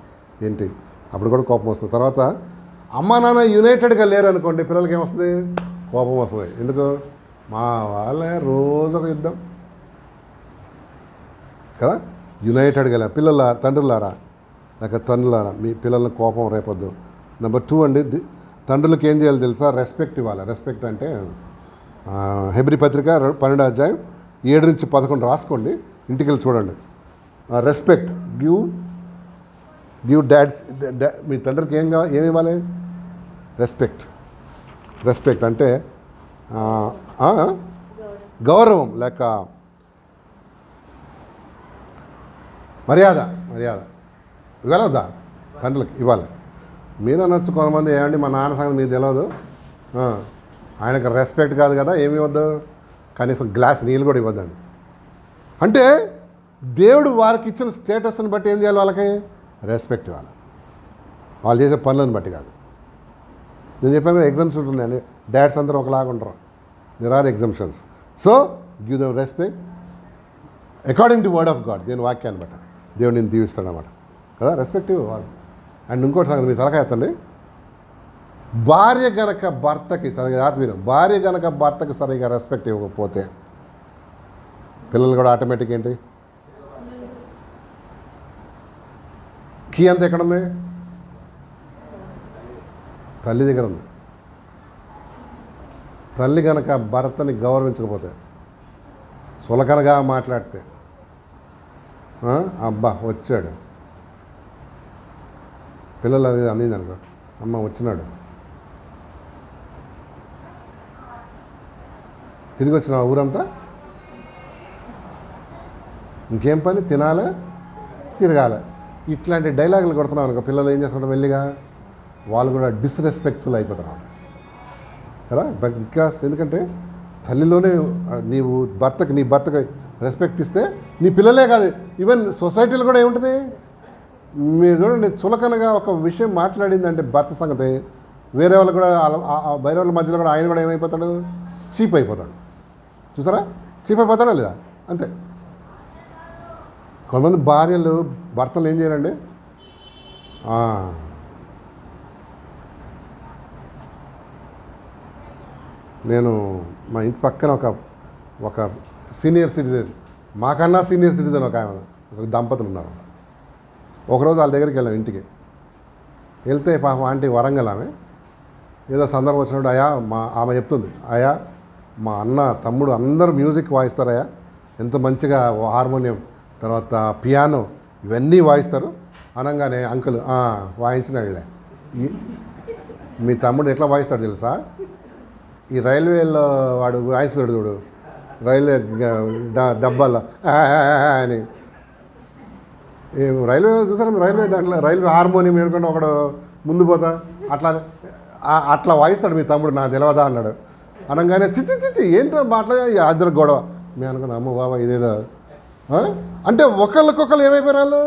ఏంటి, అప్పుడు కూడా కోపం వస్తుంది. తర్వాత అమ్మ నాన్న యునైటెడ్గా లేరు అనుకోండి, పిల్లలకి ఏమొస్తుంది? కోపం వస్తుంది. ఎందుకు? మా వాళ్ళే రోజు ఒక యుద్ధం కదా. యునైటెడ్గా లేరు పిల్లల తండ్రులారా లేక తండ్రులారా మీ పిల్లల కోపం రేపొద్దు. నెంబర్ 2 అండి, తండ్రులకు ఏం చేయాలి తెలుసా? రెస్పెక్ట్ ఇవ్వాలి. రెస్పెక్ట్ అంటే హెబ్రీ పత్రిక 12వ అధ్యాయం 7 నుంచి 11 రాసుకోండి, ఇంటికి వెళ్ళి చూడండి. Respect give dad's. మీ తండ్రికి ఏమి ఇవ్వాలి? రెస్పెక్ట్ అంటే గౌరవం లేక మర్యాద ఇవ్వాలొద్దా? తండ్రులకి ఇవ్వాలి. మీరు అనొచ్చు కొంతమంది, ఏమండి మా నాన్న సంగతి మీకు తెలియదు, ఆయనకు రెస్పెక్ట్ కాదు కదా, ఏమి ఇవ్వద్దు, కనీసం గ్లాస్ నీళ్ళు కూడా ఇవ్వద్దండి. అంటే దేవుడు వారికి ఇచ్చిన స్టేటస్ని బట్టి ఏం చేయాలి? వాళ్ళకి రెస్పెక్ట్ ఇవ్వాలి, వాళ్ళు చేసే పనులను బట్టి కాదు. నేను చెప్పాను కదా, ఎగ్జామ్స్ ఉంటున్నాయని డాడ్స్ అందరూ ఒకలాగా ఉంటారు. There are exemptions. So give them respect according to word of God. నేను వాక్యాన్ని బట్టి దేవుడు నేను దీవిస్తాడన్నమాట కదా. రెస్పెక్ట్ ఇవ్వాలి. అండ్ ఇంకోటి సంగతి మీ తలకాయ ఎత్తండి. భార్య గనక భర్తకి భార్య గనక భర్తకి సరిగా రెస్పెక్ట్ ఇవ్వకపోతే పిల్లలు కూడా ఆటోమేటిక్ ఏంటి? కీ అంతా ఎక్కడుంది? తల్లి దగ్గర ఉంది. తల్లి కనుక భర్తని గౌరవించకపోతే, సులకనగా మాట్లాడితే, అబ్బా వచ్చాడు, పిల్లలు అది అందింది అనుకో, అమ్మ వచ్చినాడు, తిరిగి వచ్చిన ఊరంతా ఇంకేం పని, తినాలి తిరగాలి, ఇట్లాంటి డైలాగులు కొడుతున్నాం అనుకో, పిల్లలు ఏం చేసుకుంటారు? మెల్లిగా వాళ్ళు కూడా డిస్రెస్పెక్ట్ఫుల్ అయిపోతున్నారు కదా. బికాస్ ఎందుకంటే తల్లిలోనే నీ భర్తకి రెస్పెక్ట్ ఇస్తే నీ పిల్లలే కాదు, ఈవెన్ సొసైటీలో కూడా ఏముంటుంది? మీరు చూడండి, చులకనగా ఒక విషయం మాట్లాడిందంటే భర్త సంగతి, వేరే వాళ్ళు కూడా వేరే వాళ్ళ మధ్యలో కూడా ఆయన కూడా ఏమైపోతాడు? చీప్ అయిపోతాడు. చూసారా? చీప్ అయిపోతాడా లేదా? అంతే. కొంతమంది భార్యలు భర్తలు ఏం చేయాలండి? నేను మా ఇంటి పక్కన ఒక సీనియర్ సిటిజన్, మాకన్నా సీనియర్ సిటిజన్ ఒక దంపతులు ఉన్నారు. ఒకరోజు వాళ్ళ దగ్గరికి వెళ్ళాం, ఇంటికి వెళ్తే పాపం ఆంటీ వరంగల్ ఆమె, ఏదో సందర్భం వచ్చినప్పుడు ఆమె చెప్తుంది, అయ్యా మా అన్న తమ్ముడు అందరూ మ్యూజిక్ వాయిస్తారయ్యా, ఎంత మంచిగా హార్మోనియం తర్వాత పియానో ఇవన్నీ వాయిస్తారు అనగానే అంకుల్ వాయించిన వెళ్ళే, మీ తమ్ముడు ఎట్లా వాయిస్తాడు తెలుసా? ఈ రైల్వేలో వాడు వాయిస్తాడు చూడు, రైల్వే డబ్బాల్లో అని, రైల్వే చూసారా? రైల్వే దాంట్లో రైల్వే హార్మోనియం ఏడుకుంటే ఒకడు ముందు పోతా అట్లా వాయిస్తాడు మీ తమ్ముడు, నాకు తెలియదా అన్నాడు. అనగానే చిచ్చి ఏంటో మాట్లా ఇద్దరు గొడవ. మేము అనుకున్నా, అమ్మ బాబా ఇదేదో అంటే ఒకళ్ళకొకళ్ళు ఏమైపోయారు వాళ్ళు,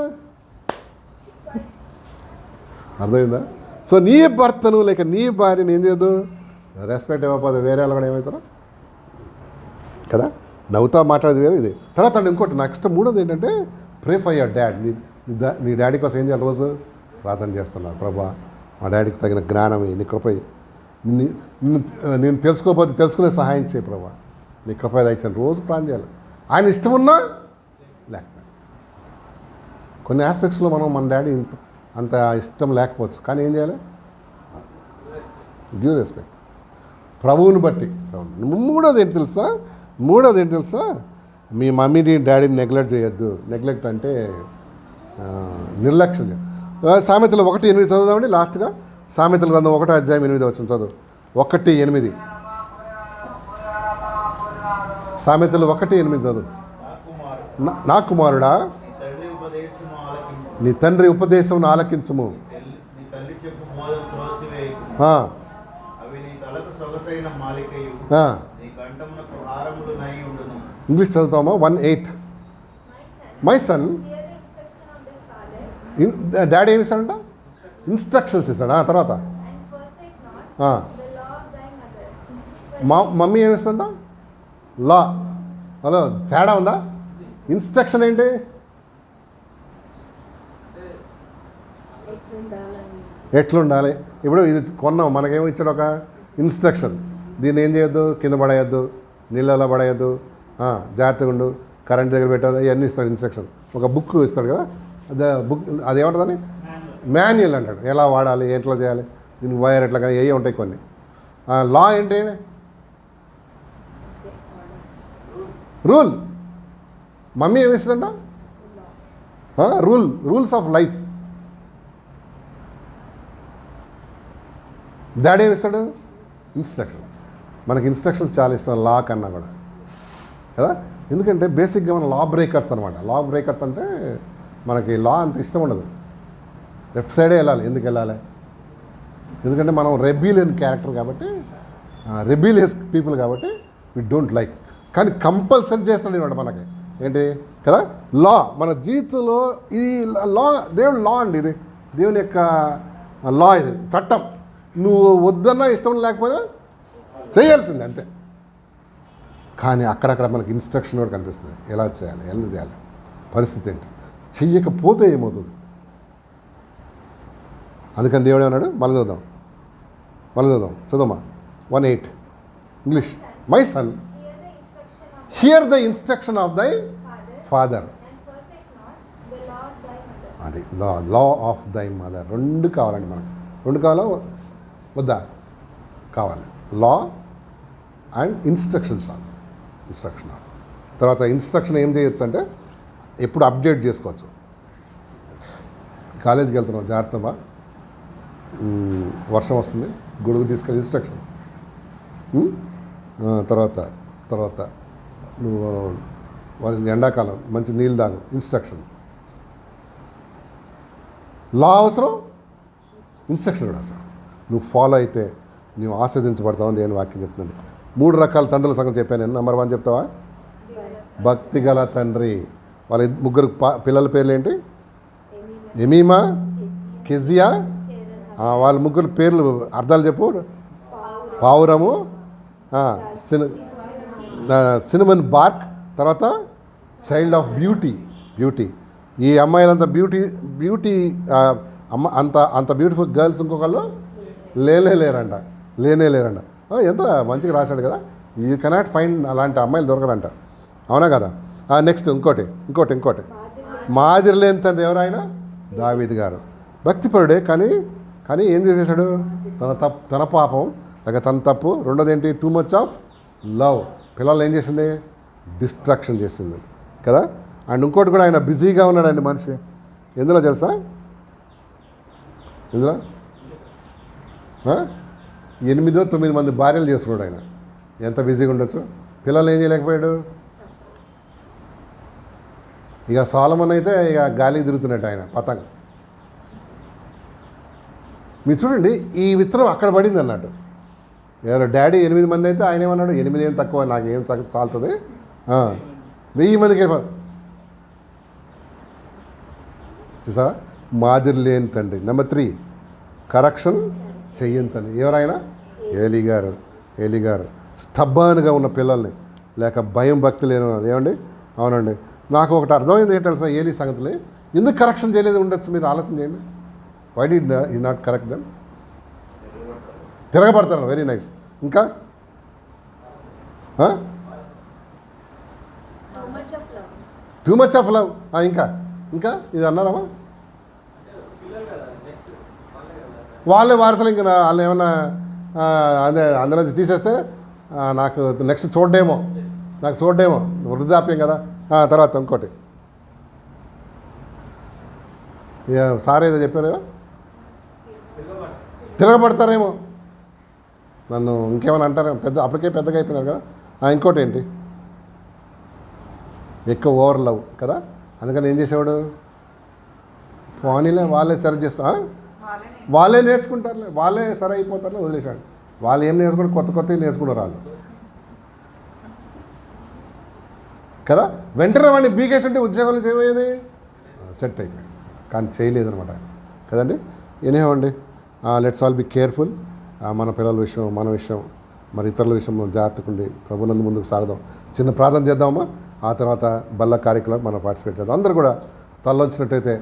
అర్థమైందా? సో నీ భర్తను లేక నీ భార్యను ఏం చేయదు? రెస్పెక్ట్ ఇవ్వకపోతే వేరే వాళ్ళు కూడా ఏమవుతారు కదా. నవ్వుతా మాట్లాడేది వేరే ఇది. తర్వాత ఇంకోటి నెక్స్ట్ మూడోది ఏంటంటే, ప్రే ఫర్ యువర్ డాడ్. నీ డాడీ కోసం ఏం చేయాలి? రోజు ప్రార్థన చేస్తున్నారు, ప్రభా మా డాడీకి తగిన జ్ఞానం నీ కృప, నేను తెలుసుకోకపోతే తెలుసుకునే సహాయం చేయి ప్రభా, నీ కృప దయచేయండి. రోజు ప్రార్థన చేయాలి. ఆయన ఇష్టం ఉన్నా లేకపోతే, కొన్ని ఆస్పెక్ట్స్లో మన డాడీ అంత ఇష్టం లేకపోవచ్చు, కానీ ఏం చేయాలి? గివ్ రెస్పెక్ట్ ప్రభువుని బట్టి. మూడోది ఏంటి తెలుసా? మీ మమ్మీని డాడీని నెగ్లెక్ట్ చేయొద్దు. నెగ్లెక్ట్ అంటే నిర్లక్ష్యం. సామెతలు 1:8 చదువుదామండి లాస్ట్గా. సామెతల గ్రంథం 1వ అధ్యాయం 8వ వచనం చదువు. 1:8 సామెతలు 1:8 చదువు. నా కుమారుడా తండ్రి ఉపదేశము ఆలకింపు, నీ తండ్రి ఉపదేశం ఆలకించుము. నీ తల్లి చెప్పు బోధన త్రోసివేయకు. ఆ, అవి నీ తలకు సొగసైన మాలికయు, ఆ. నీ కంఠమునకు హారములు నై ఉండును. ఇంగ్లీష్ చదువుతామా? 1:8. My son, Hear the instruction of their father daddy ఏమి ఇస్తాడంట? ఇన్స్ట్రక్షన్స్ ఇస్తాడు. తర్వాత and forsake not ఆ, the law of thy mother. Mummy ఏమి ఇస్తుందంట? లా. హలో, తేడా ఉందా? ఇన్స్ట్రక్షన్ ఏంటి? ఎట్లుండాలి. ఇప్పుడు ఇది కొన్నాం, మనకేమో ఇచ్చాడు ఒక ఇన్స్ట్రక్షన్. దీన్ని ఏం చేయొద్దు, కింద పడేయద్దు, నీళ్ళలో పడేయద్దు, జాగ్రత్తగా ఉండు, కరెంట్ దగ్గర పెట్టదు, ఇవన్నీ ఇస్తాడు ఇన్స్ట్రక్షన్. ఒక బుక్ ఇస్తాడు కదా, అదే బుక్, అదేమంటుందని మాన్యువల్ అంటాడు. ఎలా వాడాలి, ఎట్లా చేయాలి, దీనికి వైర్ ఎట్లా కానీ, ఏ ఉంటాయి కొన్ని. లా ఏంటి? రూల్. మమ్మీ ఏమి ఇస్తుందంట? Rules of life. డాడీ ఏమి ఇస్తాడు? ఇన్స్ట్రక్షన్. మనకి ఇన్స్ట్రక్షన్స్ చాలా ఇష్టం లా కన్నా కూడా కదా. ఎందుకంటే బేసిక్గా మనం లా బ్రేకర్స్ అనమాట. లా బ్రేకర్స్ అంటే మనకి లా అంత ఇష్టం ఉండదు. లెఫ్ట్ సైడే వెళ్ళాలి. ఎందుకు వెళ్ళాలి? ఎందుకంటే మనం రెబీలియన్ క్యారెక్టర్ కాబట్టి, రెబీలియస్ పీపుల్ కాబట్టి వి డోంట్ లైక్. కానీ కంపల్సరీ చేస్తాడు అనమాట మనకి. ఏంటి కదా? లా. మన జీవితంలో ఇది లా, దేవుని లా అండి. ఇది దేవుని యొక్క లా, ఇది చట్టం. నువ్వు వద్దన్నా ఇష్టం లేకపోయినా చేయాల్సిందే, అంతే. కానీ అక్కడక్కడ మనకి ఇన్స్ట్రక్షన్ కూడా కనిపిస్తుంది. ఎలా చేయాలి, ఎలా చేయాలి, పరిస్థితి ఏంటి, చెయ్యకపోతే ఏమవుతుంది. అందుకని దేవుడు ఏమన్నాడు? మళ్ళీ చూద్దాం చదువుమా. 1:8 English. My son, here the instruction of దై father. And forsake not the law of thy mother. అది లా ఆఫ్ దై మదర్. రెండు కావాలండి మనకు. రెండు కావాలా వద్దా? కావాలి. Law and instructions. తర్వాత ఇన్స్ట్రక్షన్ ఏం చేయొచ్చు అంటే ఎప్పుడు అప్డేట్ చేసుకోవచ్చు. కాలేజీకి వెళ్తున్నావు, జాగ్రత్తమా, వర్షం వస్తుంది, గొడుగు తీసుకెళ్ళి ఇన్స్ట్రక్షన్. తర్వాత నువ్వు ఎండాకాలం మంచి నీళ్ళు తాగు, ఇన్స్ట్రక్షన్. లా అవసరం, ఇన్స్ట్రక్షన్ కూడా అవసరం. నువ్వు ఫాలో అయితే నువ్వు ఆస్వాదించబడతావని దేని వాక్యం చెప్తుంది. 3 రకాల తండ్రుల సంగతి చెప్పాను నేను. నెంబర్ 1 చెప్తావా? భక్తి గల తండ్రి. వాళ్ళ ముగ్గురు పిల్లల పేర్లు ఏంటి? Jemima, Kezia. వాళ్ళ ముగ్గురు పేర్లు అర్థాలు చెప్పు. పావురము, సినిమన్ బార్క్, తర్వాత చైల్డ్ ఆఫ్ బ్యూటీ. ఈ అమ్మాయిలంతా బ్యూటీ అంత బ్యూటిఫుల్ గర్ల్స్ ఇంకొకళ్ళు లేనేలేరంట. ఎంత మంచిగా రాశాడు కదా. యూ కెనాట్ ఫైండ్ అలాంటి అమ్మాయిలు దొరకరంట. అవునా కదా? నెక్స్ట్ ఇంకోటి మాదిరి లేని తండ్రి ఎవరైనా దావీదు గారు. భక్తిపరుడే, కానీ ఏం చేసేసాడు? తన పాపం లేక తన తప్పు. రెండోది ఏంటి? Two much of love. పిల్లలు ఏం చేసింది? డిస్ట్రాక్షన్ చేసింది కదా. అండ్ ఇంకోటి కూడా, ఆయన బిజీగా ఉన్నాడండి మనిషి. ఎందులో తెలుసా? ఎందులో 8-9 మంది భార్యలు చేసుకున్నాడు ఆయన. ఎంత బిజీగా ఉండొచ్చు. పిల్లలు ఏం చేయలేకపోయాడు. ఇక సోలమన్ అయితే ఇక గాలికి తిరుగుతున్నట్టు ఆయన పతంగ. మీరు చూడండి, ఈ విత్తనం అక్కడ పడింది అన్నట్టు. ఎవరో డాడీ 8 మంది అయితే ఆయన ఏమన్నాడు? 8 ఏం తక్కువ, నాకు ఏం చాలుతుంది, 1000 మందికి. చూసా? మాదిరి లేని తండ్రి. నెంబర్ 3 కరెక్షన్ చెయ్యని తండ్రి. ఎవరైనా? ఏలీ గారు. స్టబ్బాన్గా ఉన్న పిల్లల్ని, లేక భయం భక్తి లేని. ఏమండి? అవునండి. నాకు ఒకటి అర్థమైంది ఏంటి తెలుసా? ఏలీ సంగతులు ఎందుకు కరెక్షన్ చేయలేదు ఉండొచ్చు? మీరు ఆలోచన చేయండి. Why do you not correct them? తిరగబడతాను. Very nice. ఇంకా Too much of love. ఇంకా ఇది అన్నారమ్మా? వాళ్ళే వారసులు. ఇంకా వాళ్ళు ఏమన్నా అదే అందులోంచి తీసేస్తే నాకు నెక్స్ట్ చూడడేమో వృద్ధాప్యం కదా. తర్వాత ఇంకోటి సార్ ఏదో చెప్పారు, తిరగబడతారేమో, నన్ను ఇంకేమైనా అంటారు. అప్పటికే పెద్దగా అయిపోయినారు కదా. ఇంకోటి ఏంటి? ఎక్కువ ఓవర్ లవ్ కదా. అందుకని ఏం చేసేవాడు? పోనీలే వాళ్ళే సరి చేసుకో వాళ్ళని వాళ్ళే నేర్చుకుంటారులే, వాళ్ళే సరి అయిపోతారులే, వదిలేశాడు. వాళ్ళు ఏం నేర్చుకుంటే కొత్త కొత్తవి నేర్చుకున్నారు వాళ్ళు కదా. వెంటనే వాడిని బీకేసి ఉంటే ఉద్యోగాలు చేయబోయేది సెట్ అయిపోయాడు, కానీ చేయలేదనమాట కదండి. ఎనీహో అండి, లెట్స్ ఆల్ బి కేర్ఫుల్. మన పిల్లల విషయం, మన విషయం, మరి ఇతరుల విషయంలో జాగ్రత్తగా ఉండి ప్రభునందు ముందుకు సాగుదాం. చిన్న ప్రార్థన చేద్దామమ్మా, ఆ తర్వాత బల్ల కార్యక్రమం మనం పార్టిసిపేట్ చేద్దాం. అందరూ కూడా తలొచ్చినట్టయితే